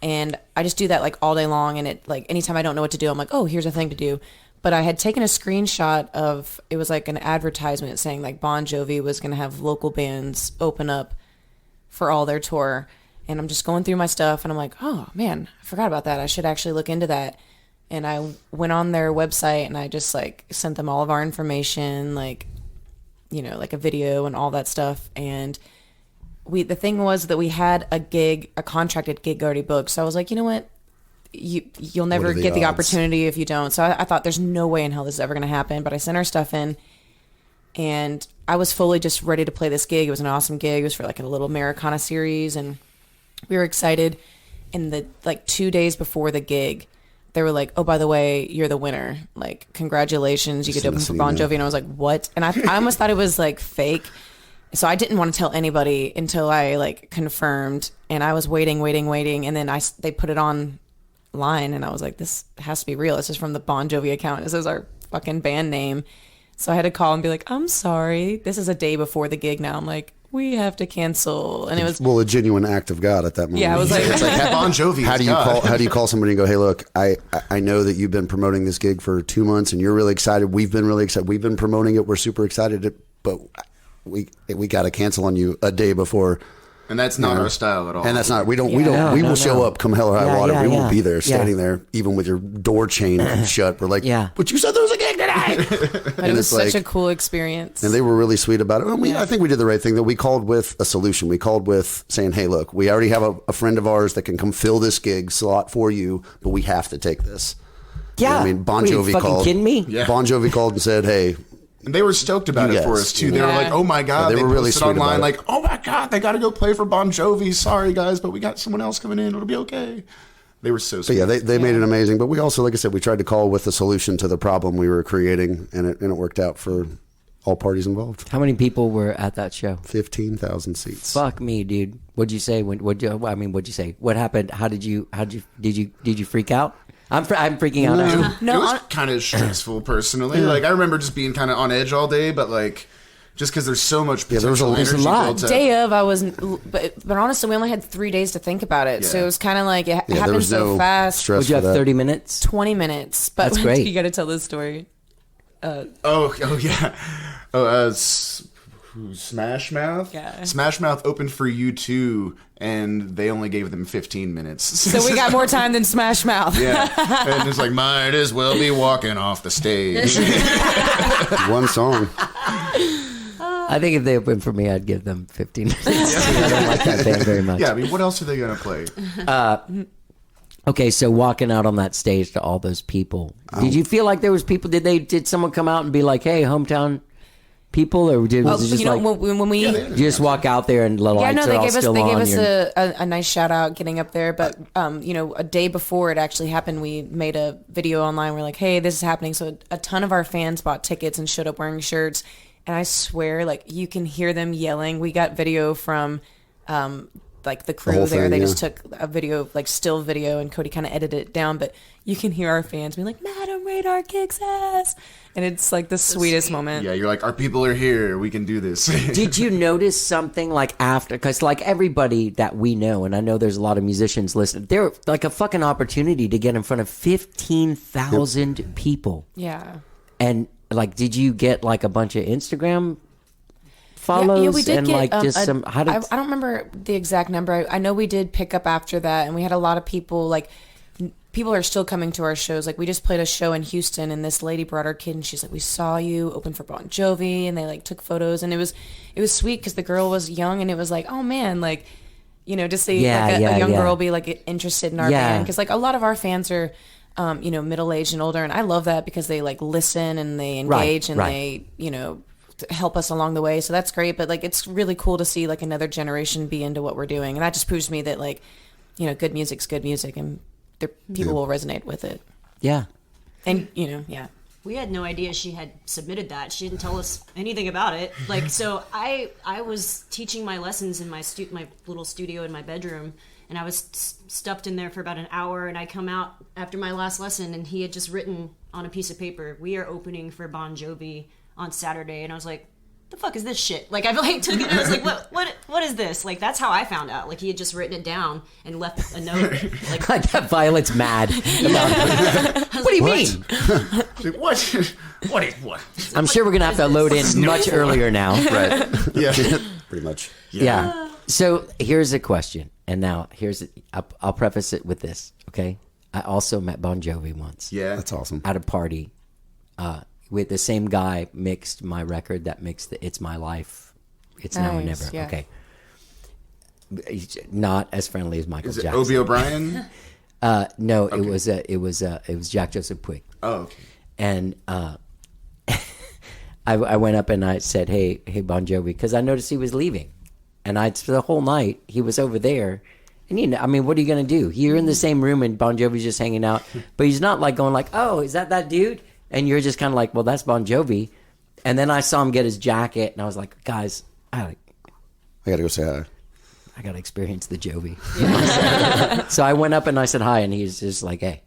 And I just do that like all day long. And it like anytime I don't know what to do, I'm like, oh, here's a thing to do. But I had taken a screenshot of, it was like an advertisement saying like Bon Jovi was going to have local bands open up for all their tour. And I'm just going through my stuff and I'm like, oh man, I forgot about that. I should actually look into that. And I went on their website and I just like sent them all of our information, like, you know, like a video and all that stuff. And the thing was that we had a contracted gig already booked. So I was like, you know what? You'll never get the opportunity if you don't. So I thought there's no way in hell this is ever going to happen. But I sent our stuff in, and I was fully just ready to play this gig. It was an awesome gig. It was for like a little Americana series, and we were excited. And the like 2 days before the gig, they were like, "Oh, by the way, you're the winner. Like, congratulations, you get to open for Bon Jovi." And I was like, "What?" And I almost thought it was like fake. So I didn't want to tell anybody until I like confirmed. And I was waiting, and then they put it on line, and I was like, this has to be real. This is from the Bon Jovi account. This is our fucking band name. So I had to call and be like, I'm sorry, this is a day before the gig now. I'm like, we have to cancel. And it was a genuine act of God at that moment. Yeah, I was like, it's like Bon Jovi. How do you call somebody and go, hey, look, I know that you've been promoting this gig for 2 months and you're really excited. We've been really excited. We've been promoting it. We're super excited, but we got to cancel on you a day before. And that's not our style at all. And that's not, we will show up come hell or high water. We won't be there standing there, even with your door chain shut. We're like, but you said there was a gig today. But it was such a cool experience. And they were really sweet about it. I think we did the right thing, that we called with a solution. We called with saying, hey, look, we already have a friend of ours that can come fill this gig slot for you, but we have to take this. Yeah. You know what I mean, Bon Jovi called. Are you kidding me? Yeah. Bon Jovi called and said, hey. And they were stoked about it for us too. They were like, "Oh my god!" They were really posted sweet online, about it. like, "Oh my god, they got to go play for Bon Jovi. Sorry guys, but we got someone else coming in. It'll be okay." They were so sweet. But yeah, they made it amazing. But we also, like I said, we tried to call with a solution to the problem we were creating, and it worked out for all parties involved. How many people were at that show? 15,000 seats. Fuck me, dude. What'd you say? What'd you say? What happened? Did you freak out? I'm freaking out. It was kind of stressful, personally. Like, I remember just being kind of on edge all day, but like, just because there's so much potential there's a energy lot. built up. Day of, I wasn't, but honestly, we only had 3 days to think about it. So it was kind of like, it happened so fast. Stress. Would you have 30 minutes? 20 minutes. But that's great. You got to tell this story. Smash Mouth? Yeah. Smash Mouth opened for U2, and they only gave them 15 minutes. So we got more time than Smash Mouth. Yeah. And it's like, might as well be walking off the stage. One song. I think if they opened for me, I'd give them 15 minutes. I don't like that band very much. Yeah, I mean, what else are they going to play? Okay, so walking out on that stage to all those people, did you feel like there was people? Did someone come out and be like, "Hey, hometown people," or was it just when we you just walk out there and the lights are all still on? They gave us a nice shout out getting up there. But a day before it actually happened, we made a video online. We're like, "Hey, this is happening." So a ton of our fans bought tickets and showed up wearing shirts. And I swear, like, you can hear them yelling. We got video from the like the crew whole there. thing, They yeah. just took a video, like still video, and Kody kind of edited it down. But you can hear our fans be like, "Madam Radar kicks ass," and it's like the sweetest moment. Yeah, you're like, our people are here. We can do this. Did you notice something like after? Because like everybody that we know, and I know there's a lot of musicians listening, they're like a fucking opportunity to get in front of 15,000 people. Yeah. And like, did you get like a bunch of Instagram follows? Yeah, we did and get like just some. How did? I don't remember the exact number. I know we did pick up after that, and we had a lot of people. Like, people are still coming to our shows. Like, we just played a show in Houston, and this lady brought her kid, and she's like, "We saw you open for Bon Jovi," and they like took photos, and it was sweet because the girl was young, and it was like, oh man, like, you know, to see like a young girl be like interested in our band, because like a lot of our fans are. You know, middle-aged and older, and I love that because they like listen and they engage and they, you know, help us along the way. So that's great. But like, it's really cool to see like another generation be into what we're doing, and that just proves to me that like, you know, good music's good music, and people will resonate with it. Yeah. And you know, yeah. We had no idea she had submitted that. She didn't tell us anything about it. Like, so I was teaching my lessons in my little studio in my bedroom, and I was stuffed in there for about an hour, and I come out after my last lesson, and he had just written on a piece of paper, "We are opening for Bon Jovi on Saturday," and I was like, the fuck is this shit? Like, I like took it and I was like, what is this? Like, that's how I found out. Like, he had just written it down and left a note. Like, Like that Violet's mad. What do you mean? Like, what? I'm sure we're gonna have to load in much earlier now. Right. Yeah. Pretty much. Yeah. So here's a question, and now I'll preface it with this. Okay, I also met Bon Jovi once. Yeah. That's awesome. At a party, with the same guy mixed my record that mixed the "It's My Life." It's now or Nice, never. yeah. Okay. He's not as friendly as Michael Is it Jackson. Obie O'Brien? No, it was Jack Joseph Puig. Oh, okay. And I went up and I said, hey, Bon Jovi, because I noticed he was leaving. And for the whole night, he was over there. And, you know, I mean, what are you going to do? You're in the same room and Bon Jovi's just hanging out. But he's not like going like, oh, is that dude? And you're just kind of like, well, that's Bon Jovi. And then I saw him get his jacket, and I was like, guys, I got to go say hi. I got to experience the Jovi. So I went up and I said hi, and he's just like, hey.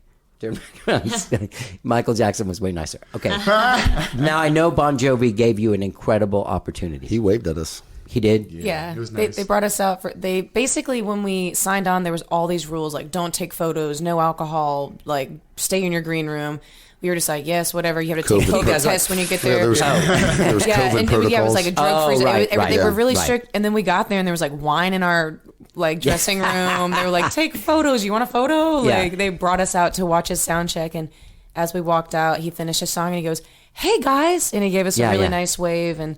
Michael Jackson was way nicer. Okay. Now I know Bon Jovi gave you an incredible opportunity. He waved at us. He did? Yeah, it was nice. they brought us out for. They basically, when we signed on, there was all these rules like don't take photos, no alcohol, like stay in your green room. We were just like, yes, whatever. You have to take COVID. COVID test when you get there. There was Yeah, COVID and protocols. yeah, it was like a drug free. right, They were really right. strict. And then we got there, and there was like wine in our like dressing room. They were like, take photos. You want a photo? Yeah. Like they brought us out to watch his sound check, and as we walked out, he finished his song and he goes, "Hey guys," and he gave us a really nice wave, and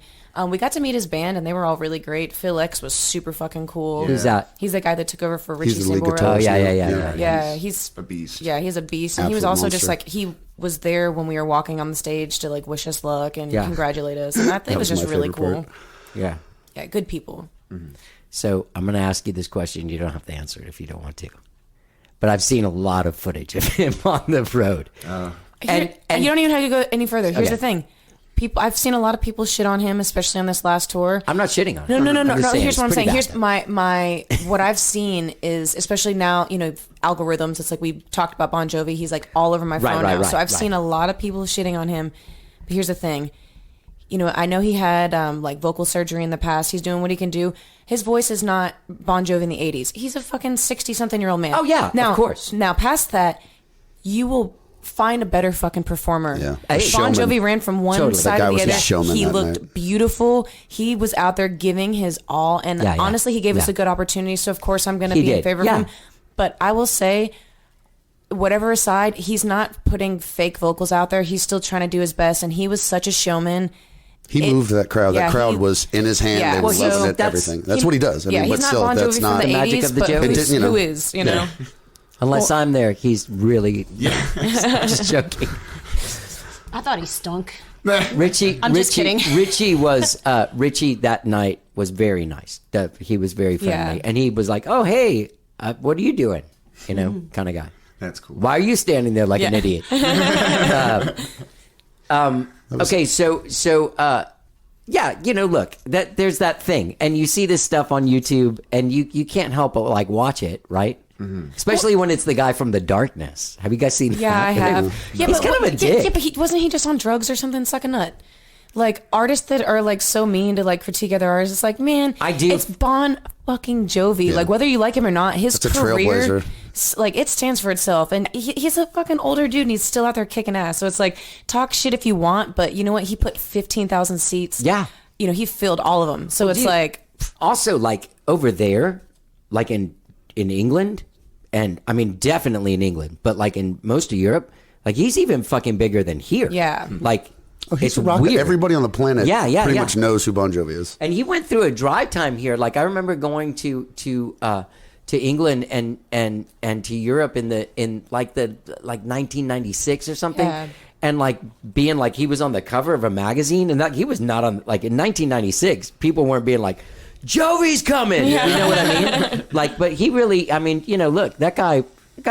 we got to meet his band, and they were all really great. Phil X was super fucking cool. Who's that? He's the guy that took over for Richie He's the lead Sambora. guitarist. Oh, yeah. Yeah, he's a beast. Yeah, he's a beast, and he was Absolute also just monster. like he was there when we were walking on the stage to like wish us luck and Yeah. congratulate us, and it was was just my really favorite cool. part. Yeah. Yeah, good people. So I'm going to ask you this question. You don't have to answer it if you don't want to. But I've seen a lot of footage of him on the road. And you don't even have to go any further. Here's Okay. the thing. I've seen a lot of people shit on him, especially on this last tour. I'm not shitting on him. No. I'm just saying Here's it's what I'm saying. pretty Here's bad. my what I've seen is, especially now, you know, algorithms. It's like we talked about Bon Jovi. He's like all over my phone now. So I've seen a lot of people shitting on him. But here's the thing. You know, I know he had like vocal surgery in the past. He's doing what he can do. His voice is not Bon Jovi in the 80s. He's a fucking 60-something-year-old man. Oh, yeah, now, of course. Now, past that, you will find a better fucking performer. Yeah. Bon Showman. Jovi ran from one Totally. side That guy to the was a other. showman He that looked night. beautiful. He was out there giving his all. And Yeah, yeah. honestly, he gave us Yeah. a good opportunity. So, of course, I'm going to He be in did. favor Yeah. of him. But I will say, whatever aside, he's not putting fake vocals out there. He's still trying to do his best. And he was such a showman. He moved that crowd. yeah, that crowd he- was in his hand. Yeah, they were well, so loving it. that's- Everything. That's what he does. I mean, he's but not still, Bon that's Jovi not. from the magic 80s, of the but Jovis. who's, You know. who is, you know? Unless I'm there, he's really just joking. I thought he stunk. Richie, I'm just kidding. Richie that night was very nice. He was very friendly, Yeah. and he was like, "Oh, hey, what are you doing?" You know, kind of guy. That's cool. Why are you standing there like an idiot? Okay, so Yeah, look, that there's that thing, and you see this stuff on YouTube, and you can't help but like watch it, right? Especially when it's the guy from The Darkness. Have you guys seen that? Yeah, I have. Yeah, He's kind of a dick. Yeah, but wasn't he just on drugs or something? Suck a nut. Like artists that are like so mean to like critique other artists. It's like, man, I do. It's Bon fucking Jovi. Like whether you like him or not, his That's a career, trailblazer. like it stands for itself. And he's a fucking older dude, and he's still out there kicking ass. So it's like, talk shit if you want, but you know what? He put 15,000 seats. Yeah. He filled all of them. So it's like, also like over there, like in England, and I mean definitely in England, but like in most of Europe, like he's even fucking bigger than here. Yeah. Like. It's It's weird. Everybody on the planet pretty yeah. much knows who Bon Jovi is. And he went through a drive time here. Like I remember going to England and to Europe in 1996 or something. Yeah. And like being like he was on the cover of a magazine, and that he was not on, like in 1996, people weren't being like, Jovi's coming. Yeah. You know what I mean? Like, but he really, I mean, look, that guy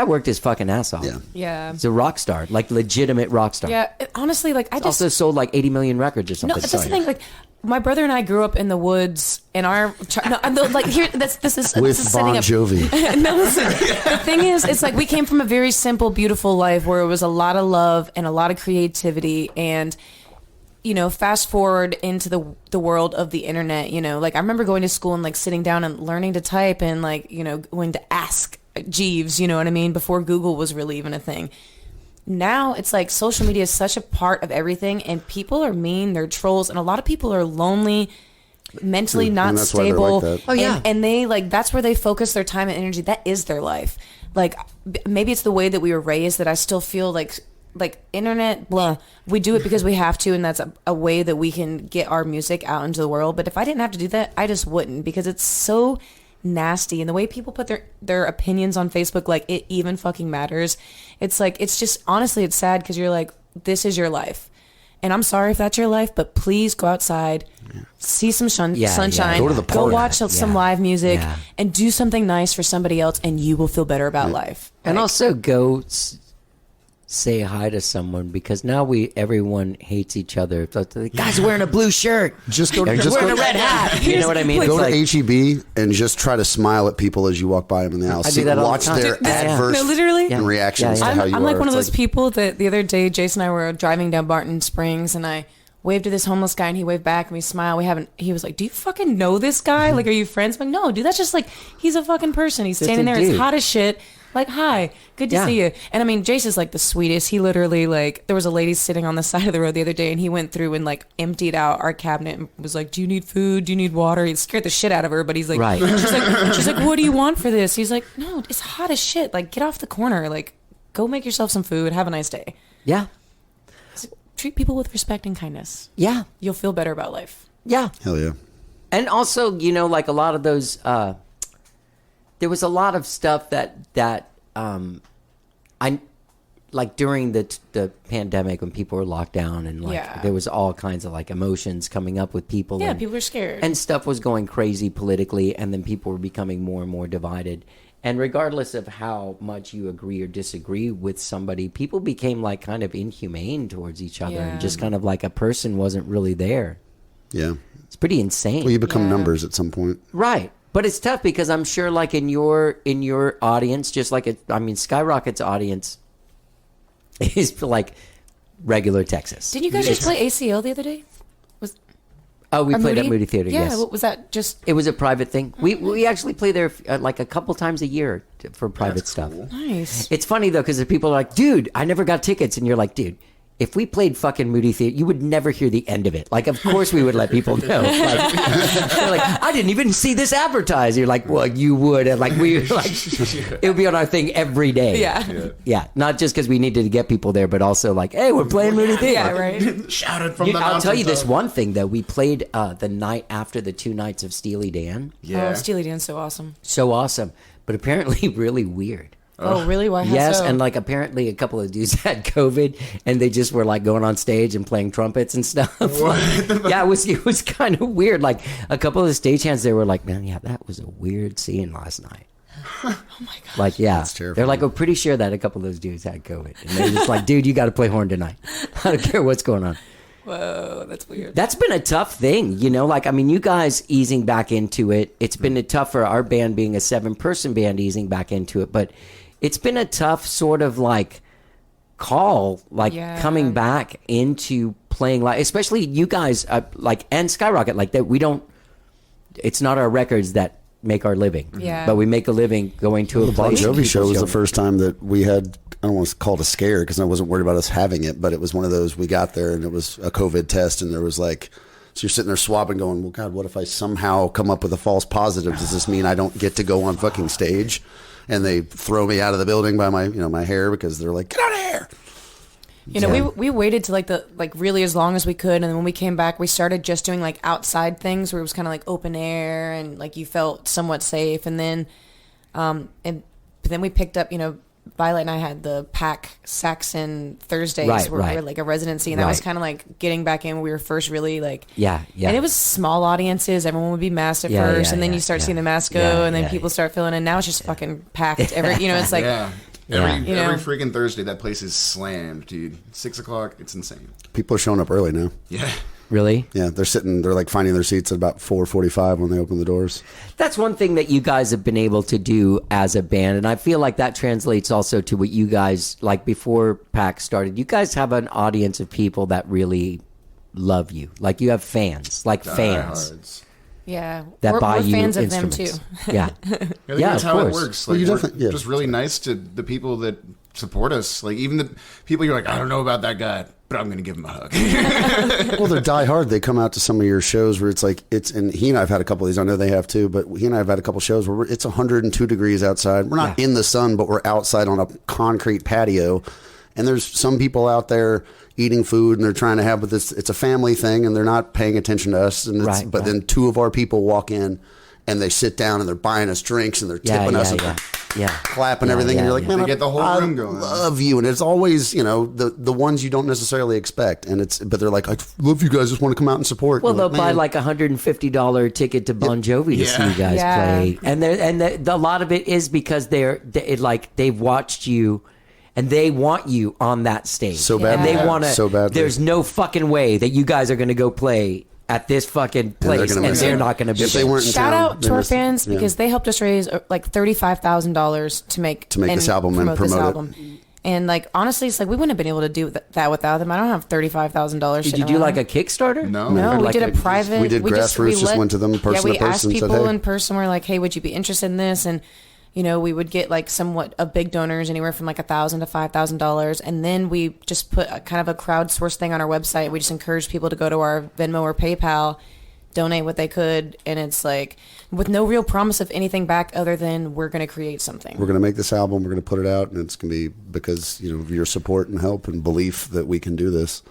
worked his fucking ass off. Yeah. yeah. He's a rock star, like legitimate rock star. Yeah. Honestly, like I just Also sold like 80 million records or something. No, that's the thing. Like, my brother and I grew up in the woods in our. Like here, this is With setting Bon up. Jovi. No, listen. The thing is, it's like we came from a very simple, beautiful life where it was a lot of love and a lot of creativity, and fast forward into the world of the internet. Like I remember going to school and like sitting down and learning to type and like going to Ask Jeeves. You know what I mean? Before Google was really even a thing. Now it's like social media is such a part of everything, and people are mean, they're trolls, and a lot of people are lonely, mentally not and that's why they're stable. like that. Oh, yeah. And they like that's where they focus their time and energy. That is their life. Like maybe it's the way that we were raised that I still feel like internet blah. We do it because we have to, and that's a way that we can get our music out into the world. But if I didn't have to do that, I just wouldn't, because it's so nasty, and the way people put their opinions on Facebook, like it even fucking matters. It's like, it's just, honestly, it's sad, because you're like, this is your life, and I'm sorry if that's your life, but please go outside, see some sunshine, Go to the park. watch some live music, Yeah. and do something nice for somebody else, and you will feel better about life. And Like, also go say hi to someone, because now everyone hates each other. So the guy's wearing a blue shirt. Just go. They're Just wearing go. a red hat. You know what I mean? Go It's to like, HEB and just try to smile at people as you walk by them in the house. I do that all the Watch time. their Dude, this- adverse no, literally. Yeah. reactions Yeah, yeah. to how you I'm like are. one of It's those people that the other day, Jason and I were driving down Barton Springs, and I waved to this homeless guy, and he waved back, and we smiled. He was like, do you fucking know this guy? Like, are you friends? I'm like, no, dude, that's just like, he's a fucking person. He's Just standing a there. It's dude. hot as shit. Like, hi, good to Yeah. see you. And I mean, Jason's like the sweetest. He literally, like, there was a lady sitting on the side of the road the other day, and he went through and like emptied out our cabinet and was like, do you need food? Do you need water? He scared the shit out of her, but he's like, Right. she's like, what do you want for this? He's like, no, it's hot as shit. Like, get off the corner. Like, go make yourself some food. Have a nice day. yeah, Treat people with respect and kindness. yeah, You'll feel better about life. yeah. Hell yeah. And also, like a lot of those, there was a lot of stuff that I like during the pandemic when people were locked down, and like Yeah. there was all kinds of like emotions coming up with people. Yeah, and, people are scared. and stuff was going crazy politically, and then people were becoming more and more divided. And regardless of how much you agree or disagree with somebody, people became like kind of inhumane towards each other, Yeah. and just kind of like a person wasn't really there. Yeah. It's pretty insane. Well, you become Yeah. numbers at some point. Right. But it's tough, because I'm sure like in your audience, just like Skyrocket's audience is like regular Texas. Didn't you guys just play ACL the other day? Oh, we Or played at Moody? Moody Theater, Yeah, yes. what was that? Just It was a private thing. We actually play there like a couple times a year for private stuff. nice. It's funny though, because people are like, dude, I never got tickets. And you're like, dude, if we played fucking Moody Theater, you would never hear the end of it. Like, of course we would let people know. Like, they're like, I didn't even see this advertised. You're like, well, you would. And like, it would be on our thing every day. Yeah. Not just because we needed to get people there, but also like, hey, we're playing Moody Theater. Yeah, right. Shouted from You- the I'll tell you this mountaintop. one thing though. We played the night after the 2 nights of Steely Dan. Yeah. Oh, Steely Dan's so awesome. So awesome, but apparently really weird. Oh, really? Why? How Yes, so? and like apparently a couple of dudes had COVID, and they just were like going on stage and playing trumpets and stuff. Yeah, it was kind of weird. Like a couple of the stagehands, they were like, "Man, yeah, that was a weird scene last night." Oh my god. Like, yeah, That's terrifying. they're like, "We're pretty sure that a couple of those dudes had COVID," and they're just like, "Dude, you got to play horn tonight. I don't care what's going on." Whoa, that's weird. That's been a tough thing, you know. Like, I mean, you guys easing back into it. It's been a tough for our band being a 7-person band easing back into it, but it's been a tough sort of like call, like coming back into playing live, especially you guys, like, and Skyrocket, like that. We don't. It's not our records that make our living, but we make a living going to a The Bon place. Jovi show was the first time that we had, I don't want to call it a scare because I wasn't worried about us having it, but it was one of those, we got there and it was a COVID test and there was like, so you're sitting there swabbing going, well, God, what if I somehow come up with a false positive? Does this mean I don't get to go on fucking stage? And they throw me out of the building by my, my hair because they're like, get out of here. You know, we waited to like really as long as we could, and then when we came back, we started just doing like outside things where it was kind of like open air and like you felt somewhat safe. And then, but then we picked up. Violet and I had the Pack Saxon Thursdays where we were like a residency, and that was kind of like getting back in when we were first really like and it was small audiences. Everyone would be masked at first, and then you start seeing the mask go, and then people start filling in. Now it's just fucking packed. It's like. Every freaking Thursday, that place is slammed, dude. 6 o'clock, it's insane. People are showing up early now. Yeah. Really? Yeah, they're like finding their seats at about 4:45 when they open the doors. That's one thing that you guys have been able to do as a band, and I feel like that translates also to what you guys, like before PAC started, you guys have an audience of people that really love you. Like you have fans, like fans. Yeah, that buy we're you fans of instruments. them too. I think that's how it works. Like, well, we're just really nice to the people that support us. Like even the people you're like, I don't know about that guy, but I'm going to give him a hug. Well, they're diehard. They come out to some of your shows where it's like and he and I've had a couple of these. I know they have too, but he and I have had a couple of shows where it's 102 degrees outside. We're not in the sun, but we're outside on a concrete patio. And there's some people out there eating food and they're trying to have, but it's a family thing and they're not paying attention to us. And but then two of our people walk in and they sit down and they're buying us drinks and they're tipping us and clapping everything. And you're like, man, they get the whole room going. I love you. And it's always, the ones you don't necessarily expect. And but they're like, I love you guys. Just want to come out and support. Well, they'll buy like $150 ticket to Bon Jovi to see you guys play. And a lot of it is because they've watched you. And they want you on that stage. So badly. And they want to. So badly. There's no fucking way that you guys are going to go play at this fucking place and they're not going to be. If they weren't in Shout town, out to our fans because they helped us raise like $35,000 to make this album and promote this album. And like honestly, it's like we wouldn't have been able to do that without them. I don't have $35,000. Did you do like a Kickstarter? No, we did a private. We did grassroots. Just went to them person we to person. asked people in person. We're like, hey, would you be interested in this? And we would get like somewhat of big donors, anywhere from like $1,000 to $5,000, and then we just put a kind of a crowdsource thing on our website. We just encourage people to go to our Venmo or PayPal, donate what they could, and it's like with no real promise of anything back other than we're going to create something. We're going to make this album. We're going to put it out, and it's going to be because of your support and help and belief that we can do this.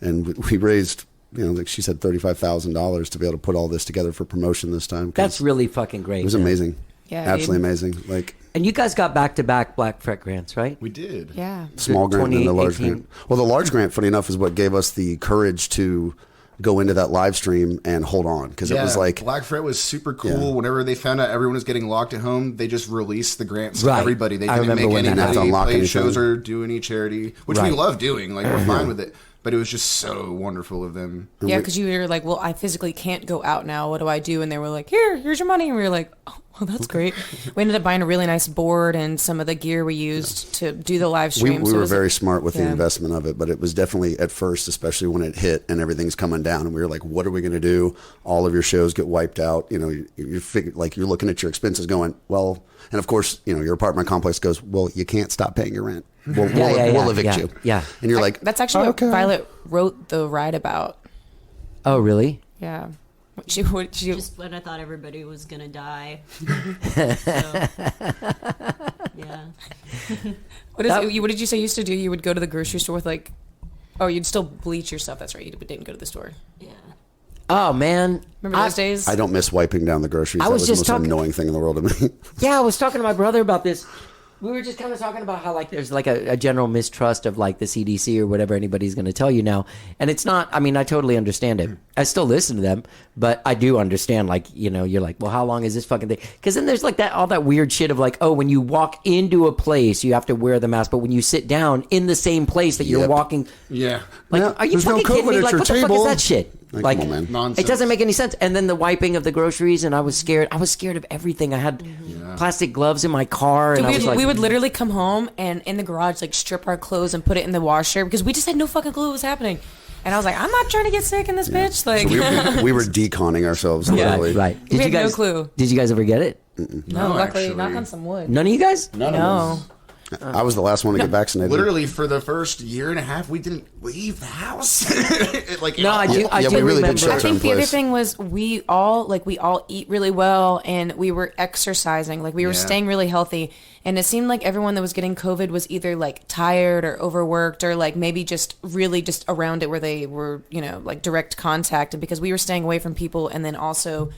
And we raised, like she said, $35,000 to be able to put all this together for promotion this time. That's really fucking great. It was amazing. Yeah, absolutely amazing. And you guys got back-to-back Black Fret grants, right? We did. Yeah. Small grant and the large grant. Well, the large grant, funny enough, is what gave us the courage to go into that live stream and hold on because it was like Black Fret was super cool. Whenever they found out everyone was getting locked at home, they just released the grants to everybody. They didn't make anybody play shows or do any charity, which we love doing. Like we're fine with it. But it was just so wonderful of them. Yeah, because you were like, well, I physically can't go out now. What do I do? And they were like, here's your money. And we were like, oh, well, that's great. We ended up buying a really nice board and some of the gear we used to do the live stream. We were very smart with the investment of it, but it was definitely at first, especially when it hit and everything's coming down. And we were like, what are we going to do? All of your shows get wiped out. You're looking at your expenses going, well, and of course, your apartment complex goes, well, you can't stop paying your rent. We'll evict you. Yeah. And you're like, that's actually what Violet wrote the ride about. Oh, really? Yeah. She just when I thought everybody was gonna die. Yeah. What did you say you used to do? You would go to the grocery store with you'd still bleach your stuff. That's right. You didn't go to the store. Yeah. Oh man, remember those days? I don't miss wiping down the groceries. That was the most annoying thing in the world to me. Yeah, I was talking to my brother about this. We were just kind of talking about how like there's like a general mistrust of like the CDC or whatever anybody's going to tell you now, and it's not. I mean, I totally understand it. I still listen to them, but I do understand. Like, you know, you're like, well, how long is this fucking thing? Because then there's like all that weird shit of like, oh, when you walk into a place, you have to wear the mask, but when you sit down in the same place that you're walking, like, are you fucking kidding me? Like, what the fuck is that shit? Like, come on, man. Nonsense. It doesn't make any sense. And then the wiping of the groceries, and I was scared. I was scared of everything. I had plastic gloves in my car, and we would literally come home and in the garage like strip our clothes and put it in the washer because we just had no fucking clue what was happening. And I was like, I'm not trying to get sick in this bitch. Like, so we were deconning ourselves. Literally. Right. We had no clue. Did you guys ever get it? No, luckily, actually. knock on some wood. None of you guys? No. I was the last one to get vaccinated. Literally, for the first year and a half, we didn't leave the house. No, I do. I do we really remember. did I think the other place. thing was we all eat really well and we were exercising. Like we were staying really healthy. And it seemed like everyone that was getting COVID was either like tired or overworked or like maybe just really just around it where they were, you know, like direct contact. And because we were staying away from people and then also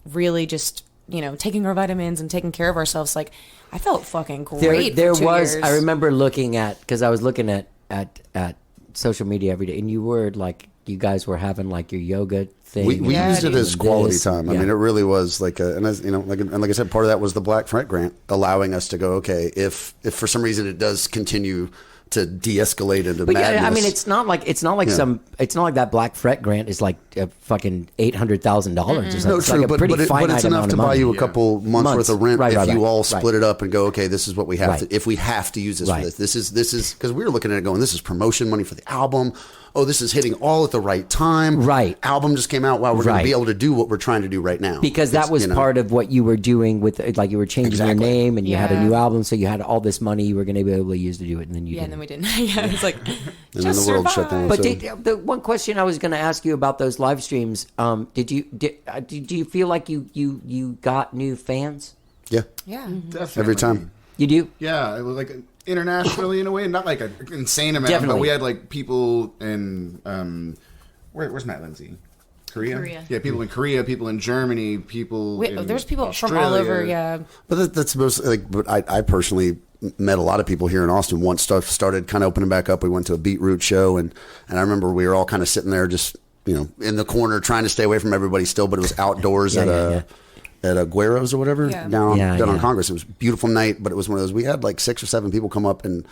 really just, you know, taking our vitamins and taking care of ourselves, like I felt fucking great. There for 2 was. years. I remember looking at because I was looking at social media every day, and you were like, you guys were having like your yoga thing. We used it as quality time. I Yeah. mean, it really was like and as you know, like I said, part of that was the Black Friday grant allowing us to go, okay, if for some reason it does continue to de-escalate into But madness. yeah, I mean, it's not like that Black Fret grant is like fucking $800,000 or something. No, It's true, like a but pretty it's finite enough amount to of buy money. you a couple months worth of rent if you all split it up and go, okay, this is what we have to. If we have to use this for this, this is because we were looking at it going, this is promotion money for the album. Oh, this is hitting all at the right time. Right. Album just came out. Wow, we're going to be able to do what we're trying to do right now. Because that was part of what you were doing with, like, you were changing your name and you had a new album, so you had all this money you were going to be able to use to do it, and then you didn't. And then we didn't. Yeah, it's like, and then the world shut down. But the one question I was going to ask you about those live streams, did you feel like you got new fans? Yeah. Yeah. Definitely. Every time. You do? Yeah, it was like internationally in a way, not like an insane amount, Definitely. but we had like people in where's Matt Lindsay? Korea? Yeah, people in Korea, people in Germany, people. There's people Australia. from all over. Yeah. But that's most like. But I personally met a lot of people here in Austin once stuff started kind of opening back up. We went to a Beetroot show, and I remember we were all kind of sitting there just in the corner trying to stay away from everybody still, but it was outdoors at Aguero's or whatever down on Congress. It was a beautiful night, but it was one of those. We had like 6 or 7 people come up and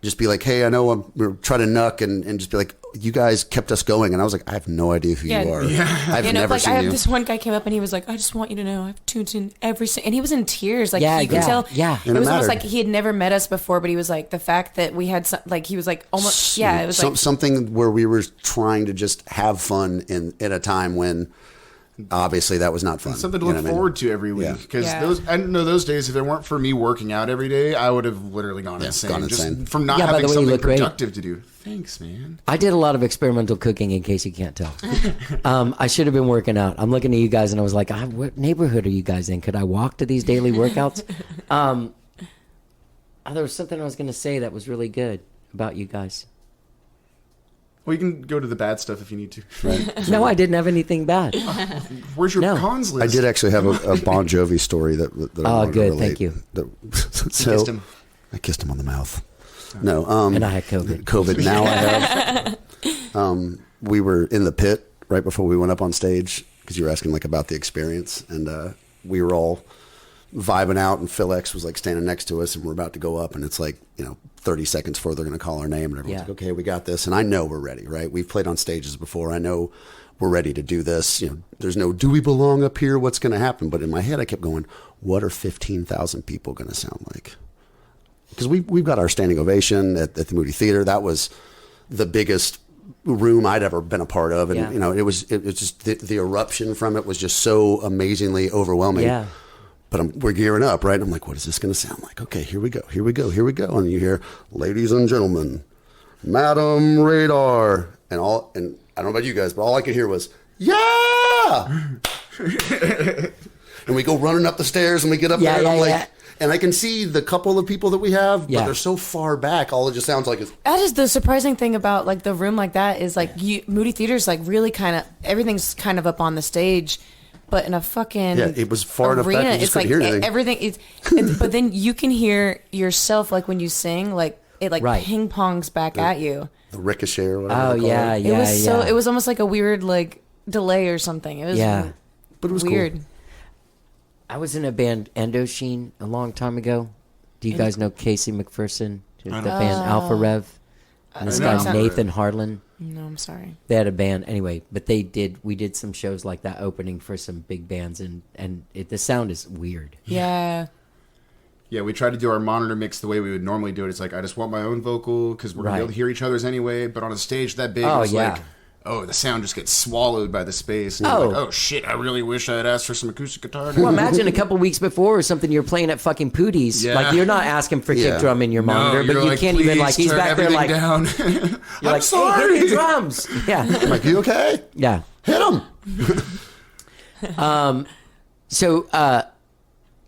just be like, "Hey, I know we're trying to knuck," and just be like, "You guys kept us going," and I was like, "I have no idea who you are. I've never seen you." This one guy came up and he was like, "I just want you to know I've tuned in every single," and he was in tears. Like you could tell. Yeah, it was almost like he had never met us before, but he was like the fact that we had like he was like almost it was like something where we were trying to just have fun in a time when. Obviously, that was not fun. Something to look forward to every week. Because those days, if it weren't for me working out every day, I would have literally gone insane. Just from not having something productive to do. Thanks, man. I did a lot of experimental cooking, in case you can't tell. I should have been working out. I'm looking at you guys, and I was like, what neighborhood are you guys in? Could I walk to these daily workouts? There was something I was going to say that was really good about you guys. Well, you can go to the bad stuff if you need to. Right. No, I didn't have anything bad. Where's your cons list? I did actually have a Bon Jovi story that I wanted to relate. Thank you. So, kissed him. I kissed him on the mouth. No, and I had COVID. COVID. Now I have. We were in the pit right before we went up on stage because you were asking like about the experience, and we were all vibing out, and Phil X was like standing next to us, and we're about to go up, and it's like 30 seconds before they're going to call our name, and everyone's like, okay, we got this. And I know we're ready, right? We've played on stages before. I know we're ready to do this. There's no, do we belong up here? What's going to happen? But in my head, I kept going, what are 15,000 people going to sound like? Because we've got our standing ovation at the Moody Theater. That was the biggest room I'd ever been a part of. And, it was just the eruption from it was just so amazingly overwhelming. Yeah. But we're gearing up, right? I'm like, what is this going to sound like? Okay, here we go. And you hear, ladies and gentlemen, Madam Radar. And I don't know about you guys, but all I could hear was, yeah! And we go running up the stairs and we get up there and I'm like, and I can see the couple of people that we have, but they're so far back, all it just sounds like is... That is the surprising thing about like the room like that is like Moody Theater's like really kind of, everything's kind of up on the stage. but in a fucking it was far enough back arena. you just It's like couldn't hear anything. everything. But then you can hear yourself, like when you sing, like it ping pongs back at you. The ricochet or whatever. Oh yeah, It was so. It was almost like a weird like delay or something. It was but it was weird. Cool. I was in a band, Endosheen, a long time ago. Do you guys know Casey McPherson? The band Alpha Rev. And this guy Nathan Harlan. No, I'm sorry. They had a band anyway, but we did some shows like that opening for some big bands, and the sound is weird. Yeah. Yeah, we tried to do our monitor mix the way we would normally do it. It's like, I just want my own vocal because we're going to be able to hear each other's anyway. But on a stage that big, it's like, the sound just gets swallowed by the space. And like, oh, shit, I really wish I had asked for some acoustic guitar. Well, imagine a couple weeks before or something, you're playing at fucking Pootie's. Yeah. Like, you're not asking for kick drum in your monitor, but you can't even, like, he's back there like, down. you're I'm like, sorry. hey, hit the drums. Yeah. I'm like, you okay? Yeah. Hit him.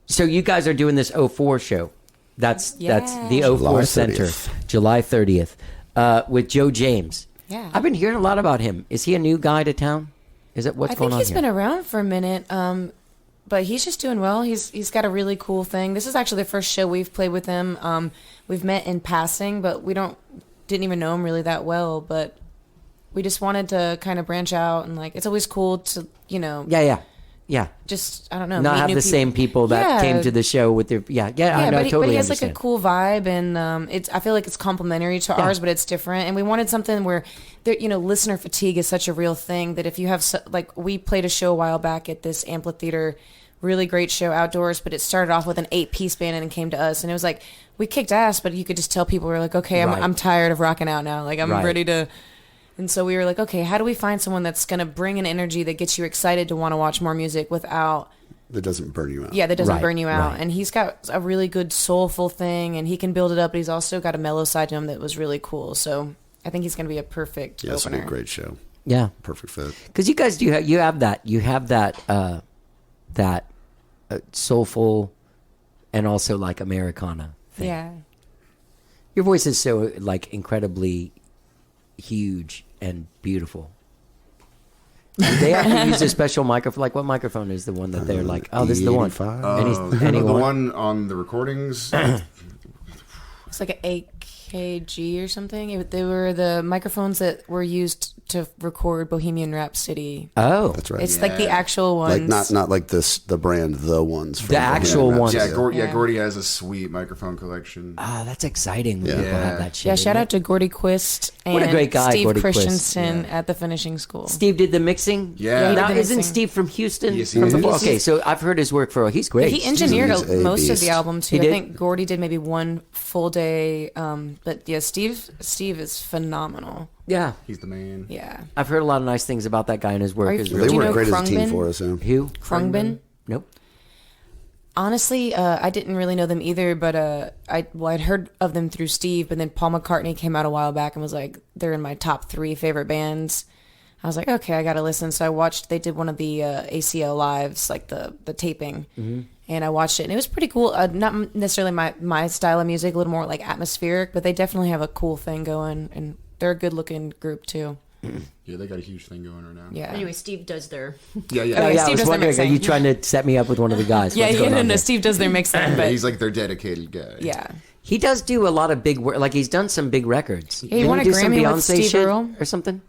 So you guys are doing this 04 show. That's the 04 July Center, 30th. July 30th, with Joe James. Yeah. I've been hearing a lot about him. Is he a new guy to town? Is it what's going on here? I think he's been around for a minute, but he's just doing well. He's got a really cool thing. This is actually the first show we've played with him. We've met in passing, but we didn't even know him really that well. But we just wanted to kind of branch out, and like it's always cool to Yeah. just I don't know, Not meet have new the people. same people that came to the show with their I know, but totally he has understand. like a cool vibe, and I feel like it's complementary to ours, but it's different. And we wanted something where there, listener fatigue is such a real thing that if you have like we played a show a while back at this amphitheater, really great show outdoors, but it started off with an 8-piece band and it came to us, and it was like we kicked ass, but you could just tell people were like, okay, I'm tired of rocking out now, like I'm ready to. And so we were like, okay, how do we find someone that's going to bring an energy that gets you excited to want to watch more music without... That doesn't burn you out. Yeah, that doesn't burn you out. And he's got a really good soulful thing, and he can build it up, but he's also got a mellow side to him that was really cool. So I think he's going to be a perfect opener. It's a great show. Yeah. Perfect fit. Because you guys you have that soulful and also like Americana thing. Yeah. Your voice is so like incredibly huge and beautiful. They have to use a special microphone. Like, what microphone is the one that they're like, oh, this is the one? The one on the recordings. It's like an 8kg or something. They were the microphones that were used to record Bohemian Rhapsody. Oh, that's right. It's like the actual ones. Like not like the brand, the ones. The actual ones. Yeah, Gordy has a sweet microphone collection. Ah, that's exciting when people have that shit. Yeah, shout out to Gordy Quist and what a great guy, Steve Gordy Christensen at the finishing school. Steve did the mixing? Yeah. Now, he did the isn't mixing. Steve from Houston? Yes, he is. Okay, so I've heard his work he's great. He engineered He's a most of beast. the album too. He I did? think Gordy did maybe one full day. But yeah, Steve is phenomenal. Yeah. He's the man. Yeah. I've heard a lot of nice things about that guy and his work. Are you- Is Do They really you work know great as a team Krungben? for us. Yeah. Who? Krungben? Nope. Honestly, I didn't really know them either, but I'd heard of them through Steve, but then Paul McCartney came out a while back and was like, they're in my top 3 favorite bands. I was like, okay, I gotta listen. So I watched. They did one of the ACL lives, like the taping, and I watched it, and it was pretty cool. Not necessarily my style of music, a little more like atmospheric, but they definitely have a cool thing going, and they're a good looking group too. Yeah, they got a huge thing going right now. Yeah. Anyway, Steve does their. Yeah. Okay, Oh, yeah, I Steve was does their wondering, are mixing. you trying to set me up with one of the guys? Yeah, What's going on no, here? Steve does their mixing, but He's like their dedicated guy. yeah. He does do a lot of big work. Like, he's done some big records. Yeah, he won a do some Grammy with Beyonce Steve shit Earle. or something?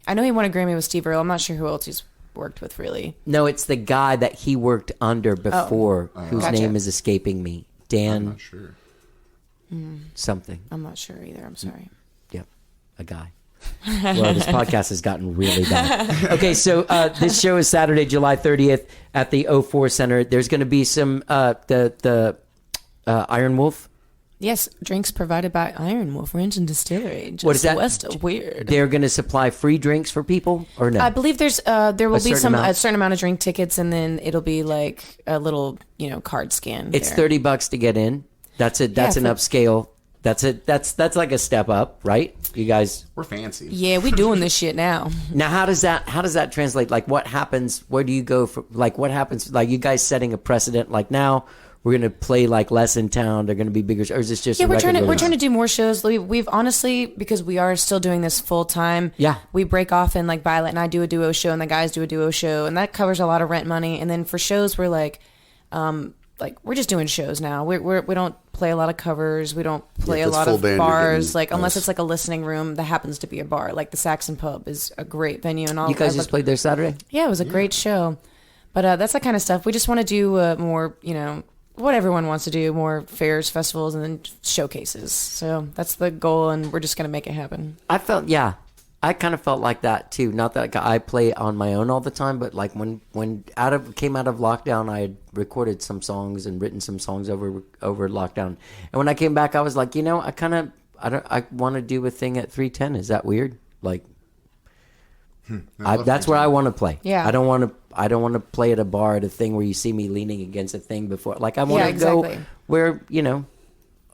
I know he won a Grammy with Steve Earle. I'm not sure who else he's worked with really. No, it's the guy that he worked under before, whose Gotcha. name is escaping me. I'm Dan not sure. something. I'm not sure either. I'm sorry. Yep, a guy. Well, this podcast has gotten really bad. Okay, so this show is Saturday, July 30th at the 04 Center. There's going to be some the Iron Wolf. Yes, drinks provided by Iron Wolf Ranch and Distillery. Just What is that? West of Weird. They're going to supply free drinks for people, or no? I believe there will be certain amount? a certain amount of drink tickets, and then it'll be like a little card scan. It's there. $30 to get in. That's an for- upscale. That's like a step up, right? You guys. We're fancy. Yeah, we doing this shit now. Now, how does that translate? Like, what happens? Where do you go for? Like, what happens? Like, you guys setting a precedent? Like now, we're gonna play like less in town. They're gonna be bigger. Or is this just we're trying to do more shows. We've honestly, because we are still doing this full time. Yeah, we break off and like Violet and I do a duo show and the guys do a duo show, and that covers a lot of rent money. And then for shows we're like we're just doing shows now. We don't play a lot of covers. We don't play a lot of bars. Like unless it's like a listening room that happens to be a bar. Like the Saxon Pub is a great venue. And all. You guys just played there Saturday? Yeah, it was a great show. But that's that kind of stuff. We just want to do more, what everyone wants to do, more fairs, festivals, and then showcases. So that's the goal, and we're just going to make it happen. I kind of felt like that too. Not that I play on my own all the time, but like when came out of lockdown, I had recorded some songs and written some songs over lockdown. And when I came back, I was like, I want to do a thing at 310. Is that weird? Like, that's where I want to play. Yeah. I don't want to play at a bar at a thing where you see me leaning against a thing before. Like I want to go where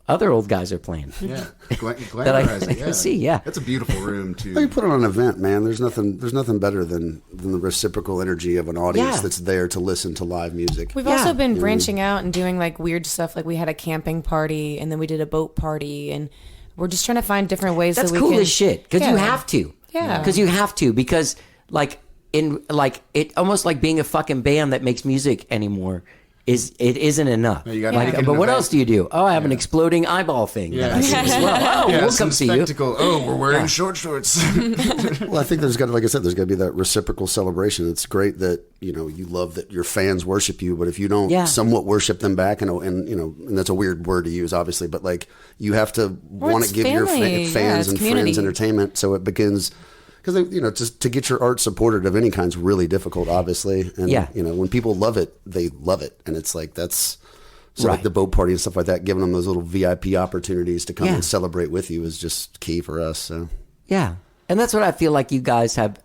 other old guys are playing. Yeah, glamorize it. Yeah. See, yeah, that's a beautiful room too. Well, you put on an event, man. There's nothing better than the reciprocal energy of an audience that's there to listen to live music. We've also been branching out and doing like weird stuff. Like we had a camping party, and then we did a boat party, and we're just trying to find different ways that's that we cool can. as shit because you have to. Yeah, because you have to because it almost like being a fucking band that makes music anymore. It isn't enough. No, you gotta but what else do you do? Oh, I have an exploding eyeball thing. Yeah. That I see as well. Oh, we'll come see spectacle. you. Oh, we're wearing short shorts. Well, I think there's got to, like I said, there's got to be that reciprocal celebration. It's great that you love that your fans worship you, but if you don't somewhat worship them back, and that's a weird word to use, obviously, but like you have to want to give your fans and friends entertainment, so it begins. Because just to get your art supported of any kind is really difficult, obviously. And when people love it, they love it, and it's like that's like the boat party and stuff like that. Giving them those little VIP opportunities to come and celebrate with you is just key for us. So yeah, and that's what I feel like you guys have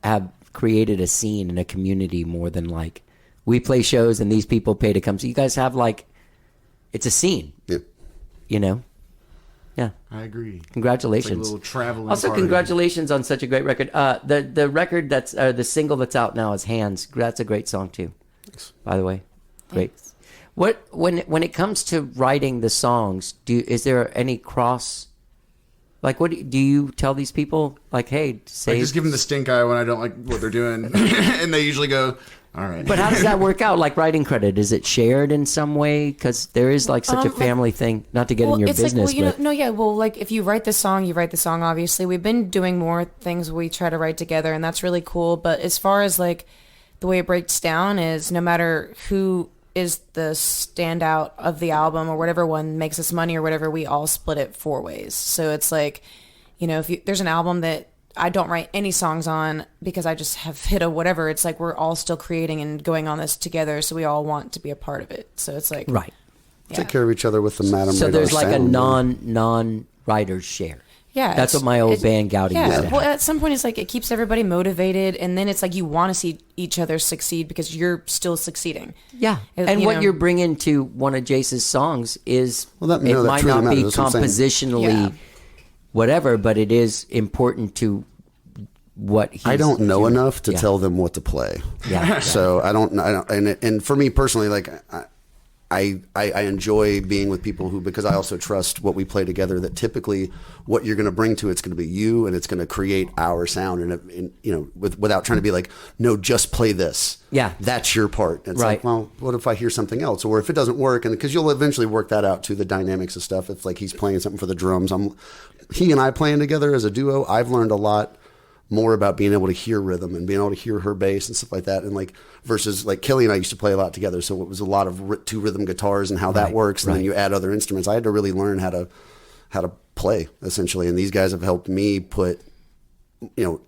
created a scene and a community more than like we play shows and these people pay to come. So you guys have like it's a scene. Yeah. Yeah, I agree. Congratulations! It's like a little traveling also, party. Congratulations on such a great record. The record that's the single that's out now is "Hands." That's a great song too. Thanks. By the way, great. What when it comes to writing the songs, is there any cross? Like, what do you tell these people? Like, hey, say I just give them the stink eye when I don't like what they're doing, and they usually go, "All right." But how does that work out? Like writing credit, is it shared in some way? Because there is like such a family thing. Not to get in your business, Well, like if you write the song, you write the song. Obviously, we've been doing more things we try to write together, and that's really cool. But as far as like the way it breaks down is, no matter who is the standout of the album or whatever one makes us money or whatever, we all split it 4 ways. So it's like, if there's an album that I don't write any songs on because I just have hit a whatever, it's like we're all still creating and going on this together, so we all want to be a part of it. So it's like take care of each other with the Madam Radar. So there's like sound, a non-writer's share. Yeah, that's what my old band Gowdy used to have. Well, at some point it's like it keeps everybody motivated, and then it's like you want to see each other succeed because you're still succeeding. Yeah, and what you're bringing to one of Jace's songs is it might not be compositionally whatever, but it is important to what he's I don't know doing. enough to tell them what to play. Yeah. So I don't and for me personally, like I enjoy being with people who, because I also trust what we play together, that typically what you're going to bring to it's going to be you, and it's going to create our sound, and without trying to be like, no, just play this. Yeah, that's your part. It's like, well, what if I hear something else, or if it doesn't work, and because you'll eventually work that out too, the dynamics of stuff. If like he's playing something for the drums, he and I playing together as a duo, I've learned a lot more about being able to hear rhythm and being able to hear her bass and stuff like that, and like versus like Kelly and I used to play a lot together, so it was a lot of 2 rhythm guitars and how that works, and then you add other instruments. I had to really learn how to play essentially, and these guys have helped me put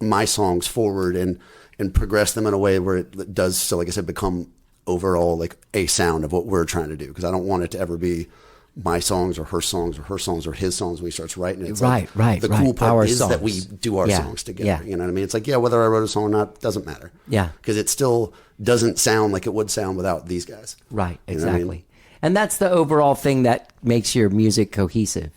my songs forward and progress them in a way where it does, so like I said, become overall like a sound of what we're trying to do, because I don't want it to ever be my songs or her songs or her songs or his songs when he starts writing it. It's the cool part is that we do our songs together. Yeah. You know what I mean? It's like, whether I wrote a song or not doesn't matter. Yeah. Because it still doesn't sound like it would sound without these guys. Right, exactly. You know what I mean? And that's the overall thing that makes your music cohesive.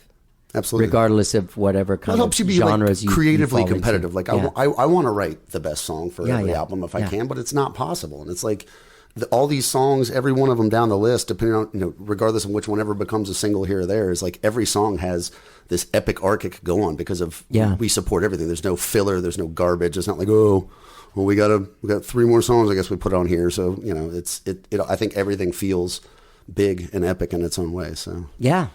Absolutely. Regardless of whatever kind of genres you creatively you competitive. Like I want to write the best song for every yeah. album if I can, but it's not possible. And it's like, all these songs, every one of them down the list, depending on, regardless of which one ever becomes a single here or there, is like every song has this epic arc it could go on because of we support everything. There's no filler, there's no garbage. It's not like, oh, well, we got 3 more songs I guess we put on here. So, I think everything feels big and epic in its own way. So yeah.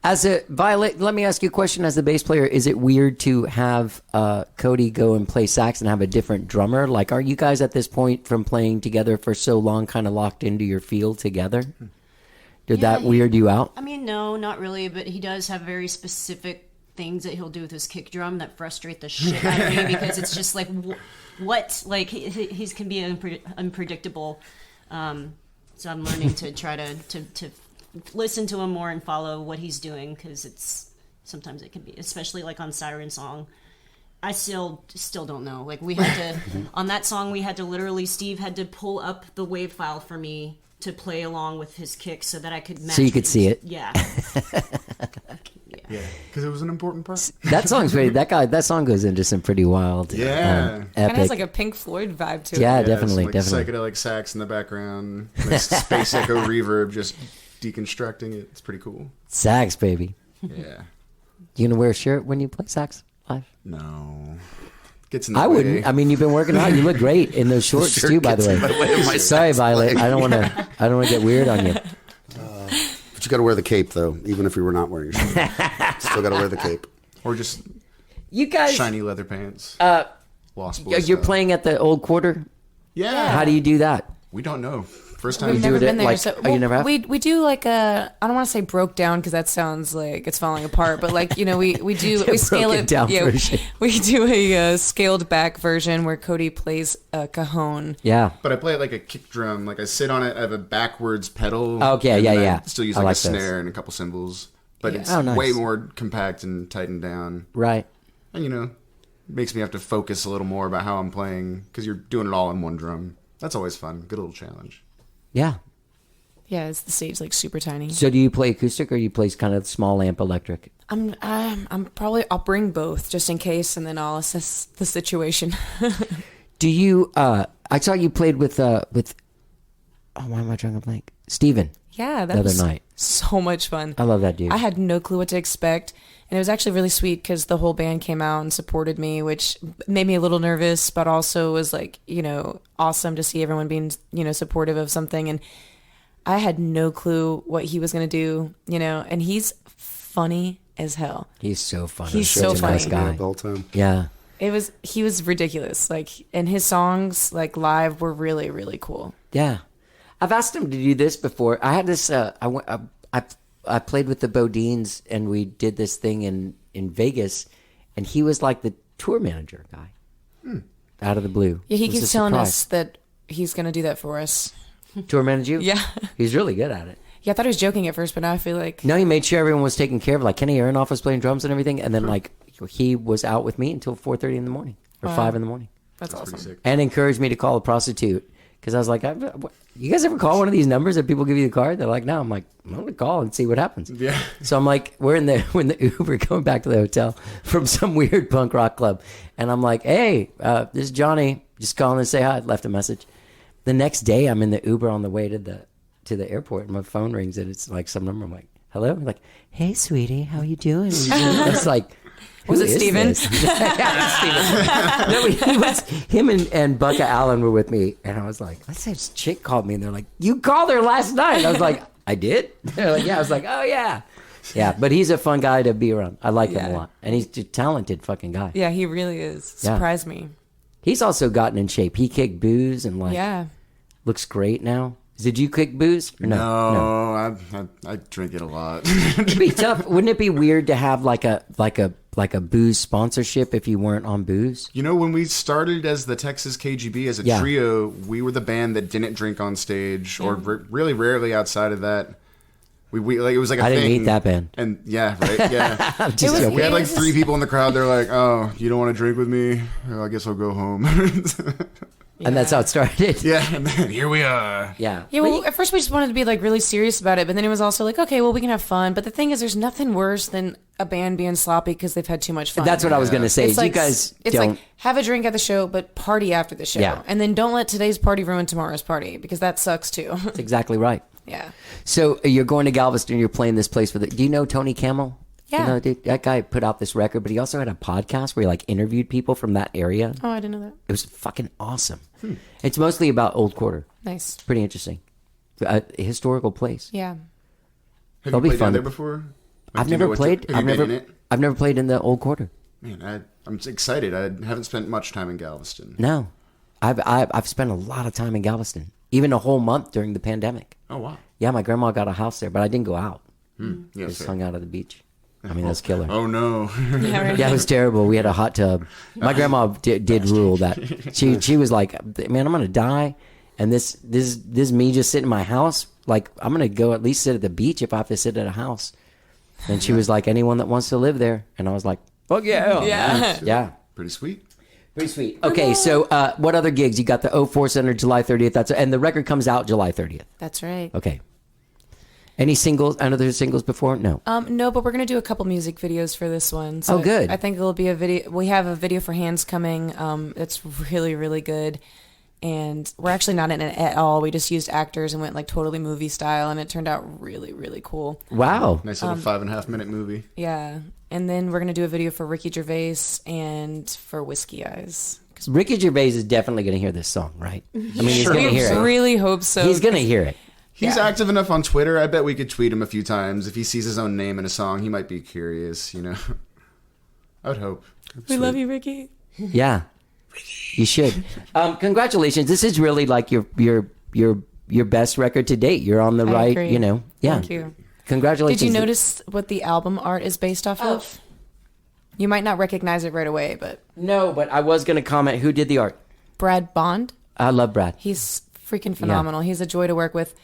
As a Violet, let me ask you a question. As the bass player, is it weird to have Kody go and play sax and have a different drummer? Like, are you guys at this point from playing together for so long kind of locked into your field together? Did that weird you out? I mean, no, not really, but he does have very specific things that he'll do with his kick drum that frustrate the shit out of me because it's just like, what? Like, he can be unpredictable. So I'm learning to try to listen to him more and follow what he's doing because sometimes it can be, especially like on Siren Song. I still don't know. Like we had to on that song, we had to literally Steve had to pull up the wave file for me to play along with his kicks so that I could match. So you could see it. Yeah. Yeah, because it was an important part. That song's very. That song goes into some pretty wild. Kind of has like a Pink Floyd vibe to it. Yeah, definitely, definitely. Psychedelic sax in the background, like space echo reverb, just deconstructing it. It's pretty cool. Sax, baby. Yeah. You gonna wear a shirt when you play sax live? No. Gets in the way. Wouldn't. I mean, you've been working out. You look great in those shorts too, by the way. Sorry, Violet. I don't want to get weird on you. But you got to wear the cape, though, even if you were not wearing your shirt. Still got to wear the cape. Or just you guys shiny leather pants. Lost boys. You're playing at the old quarter? Yeah. How do you do that? We don't know. First time We've never been there. Like, you never have? We do like a, I don't want to say broke down because that sounds like it's falling apart, but like, we scale it down. Yeah, we do a scaled back version where Kody plays a cajon. Yeah. But I play it like a kick drum. Like I sit on it, I have a backwards pedal. Okay, yeah. I still use like a snare and a couple cymbals. But it's way more compact and tightened down. Right. And makes me have to focus a little more about how I'm playing because you're doing it all in one drum. That's always fun. Good little challenge. Yeah. Yeah, is the stage like super tiny? So do you play acoustic or you play kind of small amp electric? I'll bring both just in case, and then I'll assess the situation. Do you? I saw you played with why am I drawing a blank? Steven. Yeah, that the other was night. So much fun. I love that dude. I had no clue what to expect, and it was actually really sweet because the whole band came out and supported me, which made me a little nervous, but also was like, awesome to see everyone being, supportive of something. And I had no clue what he was going to do, and he's funny as hell. He's so funny. He's so funny. Nice guy. The whole time. Yeah. He was ridiculous. Like, and his songs like live were really, really cool. Yeah. I've asked him to do this before. I had this. I played with the Bodines, and we did this thing in Vegas, and he was like the tour manager guy, out of the blue. Yeah, he keeps telling us that he's going to do that for us. Tour manage you? Yeah, he's really good at it. Yeah, I thought he was joking at first, but now I feel like no, he made sure everyone was taken care of. Like Kenny Aronoff was playing drums and everything, and then like he was out with me until 4:30 in the morning or 5 in the morning. That's awesome. And encouraged me to call a prostitute. Because I was like, you guys ever call one of these numbers that people give you the card? They're like, no. I'm like, I'm going to call and see what happens. Yeah. So I'm like, we're in the Uber going back to the hotel from some weird punk rock club. And I'm like, hey, this is Johnny. Just calling to say hi. I left a message. The next day, I'm in the Uber on the way to the airport. And my phone rings and it's like some number. I'm like, hello? I'm like, hey, sweetie, how you doing? It's like, was it Steven? Yeah, Steven. No, him and Bucka Allen were with me, and I was like, let's say this chick called me, and they're like, you called her last night. I was like, I did? They're like, yeah. I was like, oh, yeah. Yeah, but he's a fun guy to be around. I like him a lot. And he's a talented fucking guy. Yeah, he really is. Surprised me. He's also gotten in shape. He kicked booze and looks great now. Did you kick booze? Or no, I drink it a lot. It'd be tough. Wouldn't it be weird to have like a booze sponsorship if you weren't on booze? When we started as the Texas KGB as a trio, we were the band that didn't drink on stage, or really rarely outside of that. We like it was like a thing. I didn't meet that band. And yeah, right, yeah. We had like 3 people in the crowd. They're like, "Oh, you don't want to drink with me? Well, I guess I'll go home." And that's how it started. Yeah, and then here we are. Yeah. Yeah, well, at first we just wanted to be like really serious about it, but then it was also like, okay, well, we can have fun. But the thing is, there's nothing worse than a band being sloppy because they've had too much fun. That's what I was going to say. It's like, you guys it's don't. like have a drink at the show, but party after the show. Yeah. And then don't let today's party ruin tomorrow's party because that sucks too. That's exactly right. Yeah. So you're going to Galveston. You're playing this place with it. Do you know Tony Camel? Yeah. You know, dude, that guy put out this record, but he also had a podcast where he like interviewed people from that area. Oh, I didn't know that. It was fucking awesome. It's mostly about Old Quarter. Nice. Pretty interesting. A historical place. Yeah. Have It'll you be played fun. down there before? Like, I've do you know never what played. have you been in it? I've never played in the Old Quarter. Man, I'm excited. I haven't spent much time in Galveston. No, I've spent a lot of time in Galveston, even a whole month during the pandemic. Oh wow. Yeah, my grandma got a house there, but I didn't go out. Yeah, Just fair. hung out at the beach. I mean, that's killer. Oh no. Yeah, right. Yeah, it was terrible. We had a hot tub. My grandma did rule that. She was like, "Man, I'm gonna die, and this me just sitting in my house. Like, I'm gonna go at least sit at the beach if I have to sit at a house." And she was like, "Anyone that wants to live there," and I was like, "Fuck yeah, yeah." Pretty sweet. Pretty sweet. Okay, so what other gigs? You got the 04 Center July 30th. And the record comes out July 30th. That's right. Okay. Any singles? I know there's singles before. No. No, but we're gonna do a couple music videos for this one. So Oh, good. I think it'll be a video. We have a video for Hands coming. It's really, really good. And we're actually not in it at all. We just used actors and went like totally movie style, and it turned out really, really cool. Wow. Nice little 5.5 minute movie. Yeah. And then we're gonna do a video for Ricky Gervais and for Whiskey Eyes. Ricky Gervais is definitely going to hear this song, right? I mean, he's going to hear We it. really hope so. He's going to hear it. He's active enough on Twitter. I bet we could tweet him a few times. If he sees his own name in a song, he might be curious, you know. I would hope. We love you, Ricky. Yeah. You should. Congratulations. This is really like your best record to date. You're on the I right, agree. you know. Yeah. Thank you. Congratulations. Did you notice what the album art is based off of? You might not recognize it right away, but No, but I was going to comment. Who did the art? Brad Bond. I love Brad. He's freaking phenomenal. He's a joy to work with.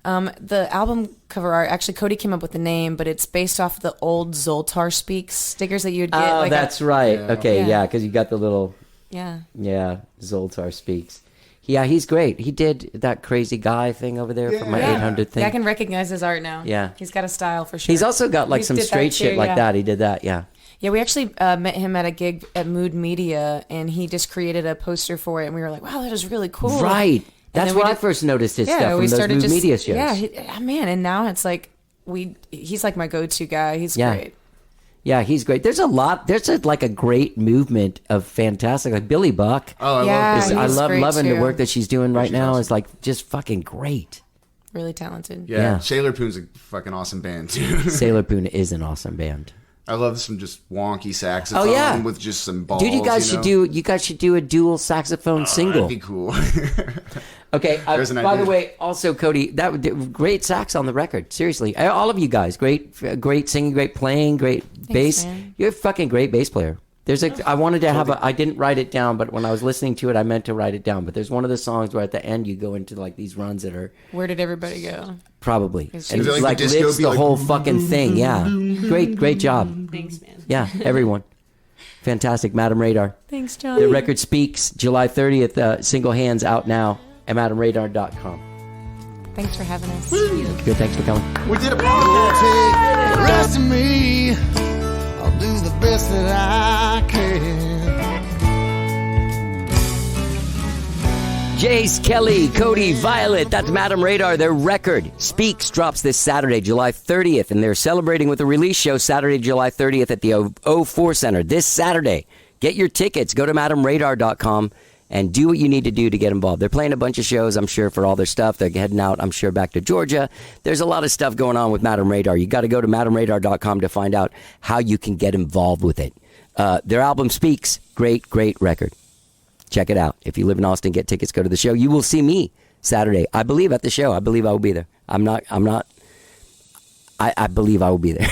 The album cover art, actually, Kody came up with the name, but it's based off the old Zoltar Speaks stickers that you'd get. Oh, like that's right. Yeah. Okay, Yeah. yeah, because you got the little, Yeah. Zoltar Speaks. Yeah, he's great. He did that crazy guy thing over there from my Yeah. 800 thing. Yeah, I can recognize his art now. Yeah. He's got a style for sure. He's also got like He some did that straight shit too, like yeah. that. He did that, yeah. Yeah, we actually met him at a gig at Mood Media, and he just created a poster for it, and we were like, wow, that is really cool. Right. And That's then we where I did- first noticed his stuff from we those started Mood just Media shows. Yeah, man, and now it's like he's like my go-to guy. He's Yeah. great. Yeah, he's great. There's like a great movement of fantastic, like Billy Buck. Oh, I Yeah, love is- this. I he's love great, loving the too. work that she's doing right she's now. awesome. Is like just fucking great. Really talented. Yeah, Yeah. Sailor Poon's a fucking awesome band too. Sailor Poon is an awesome band. I love some just wonky saxophone Oh, yeah. with just some balls. Dude, you guys should do a dual saxophone single. That'd be cool. Okay. There's an By the idea. way, also Kody, that great sax on the record. Seriously, all of you guys, great singing, great playing, great bass. man. You're a fucking great bass player. I wanted to have I didn't write it down, but when I was listening to it, I meant to write it down. But there's one of the songs where at the end you go into like these runs that are Where did everybody go? probably Is and it it's like like the disco lifts be the like, whole fucking thing. Yeah, great job. Thanks, man. Yeah, everyone, fantastic. Madam Radar. Thanks, John. The record speaks. July 30th. Single Hands out now at MadamRadar.com. Thanks for having us. Good. Thanks for coming. We did a Take the rest of me. I'll do the best that I can. Jace, Kelly, Kody, Violet, that's Madam Radar. Their record, Speaks, drops this Saturday, July 30th, and they're celebrating with a release show Saturday, July 30th at the 04 Center this Saturday. Get your tickets. Go to MadamRadar.com and do what you need to do to get involved. They're playing a bunch of shows, I'm sure, for all their stuff. They're heading out, I'm sure, back to Georgia. There's a lot of stuff going on with Madam Radar. You got to go to MadamRadar.com to find out how you can get involved with it. Their album, Speaks, great record. Check it out. If you live in Austin, get tickets, go to the show. You will see me Saturday, I believe, at the show. I believe I will be there. I believe I will be there.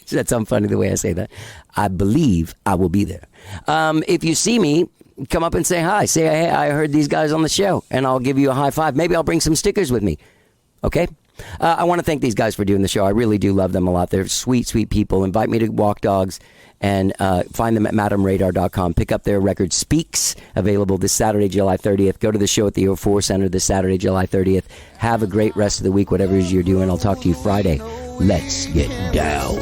Does that sound funny the way I say that? I believe I will be there. If you see me, come up and say hi. Say, hey, I heard these guys on the show, and I'll give you a high five. Maybe I'll bring some stickers with me. Okay? I want to thank these guys for doing the show. I really do love them a lot. They're sweet, sweet people. Invite me to walk dogs and find them at madamradar.com. Pick up their record Speaks, available this Saturday, July 30th. Go to the show at the 04 Center this Saturday, July 30th. Have a great rest of the week, whatever it is you're doing. I'll talk to you Friday. Let's get down.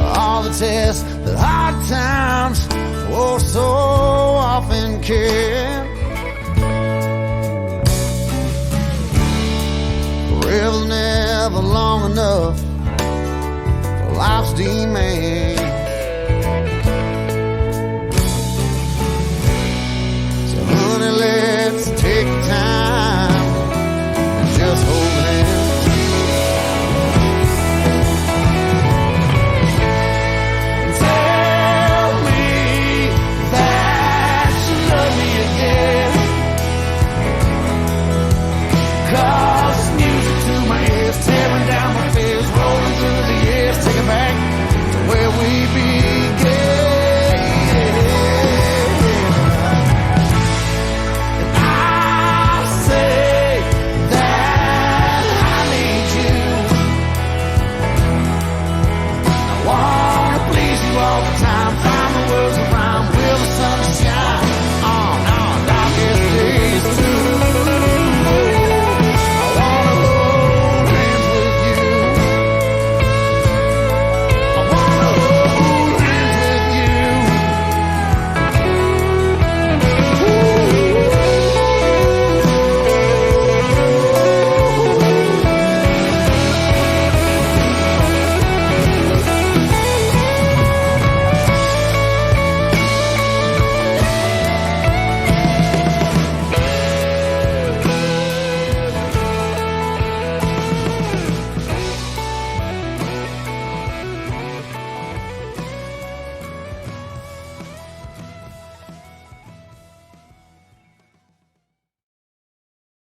All the tests that hard times oh so often can. Forever never long enough for life's demand. So honey, let's take time and just hold hands. Tearing down my fears, rolling through the years, take it back to where we began.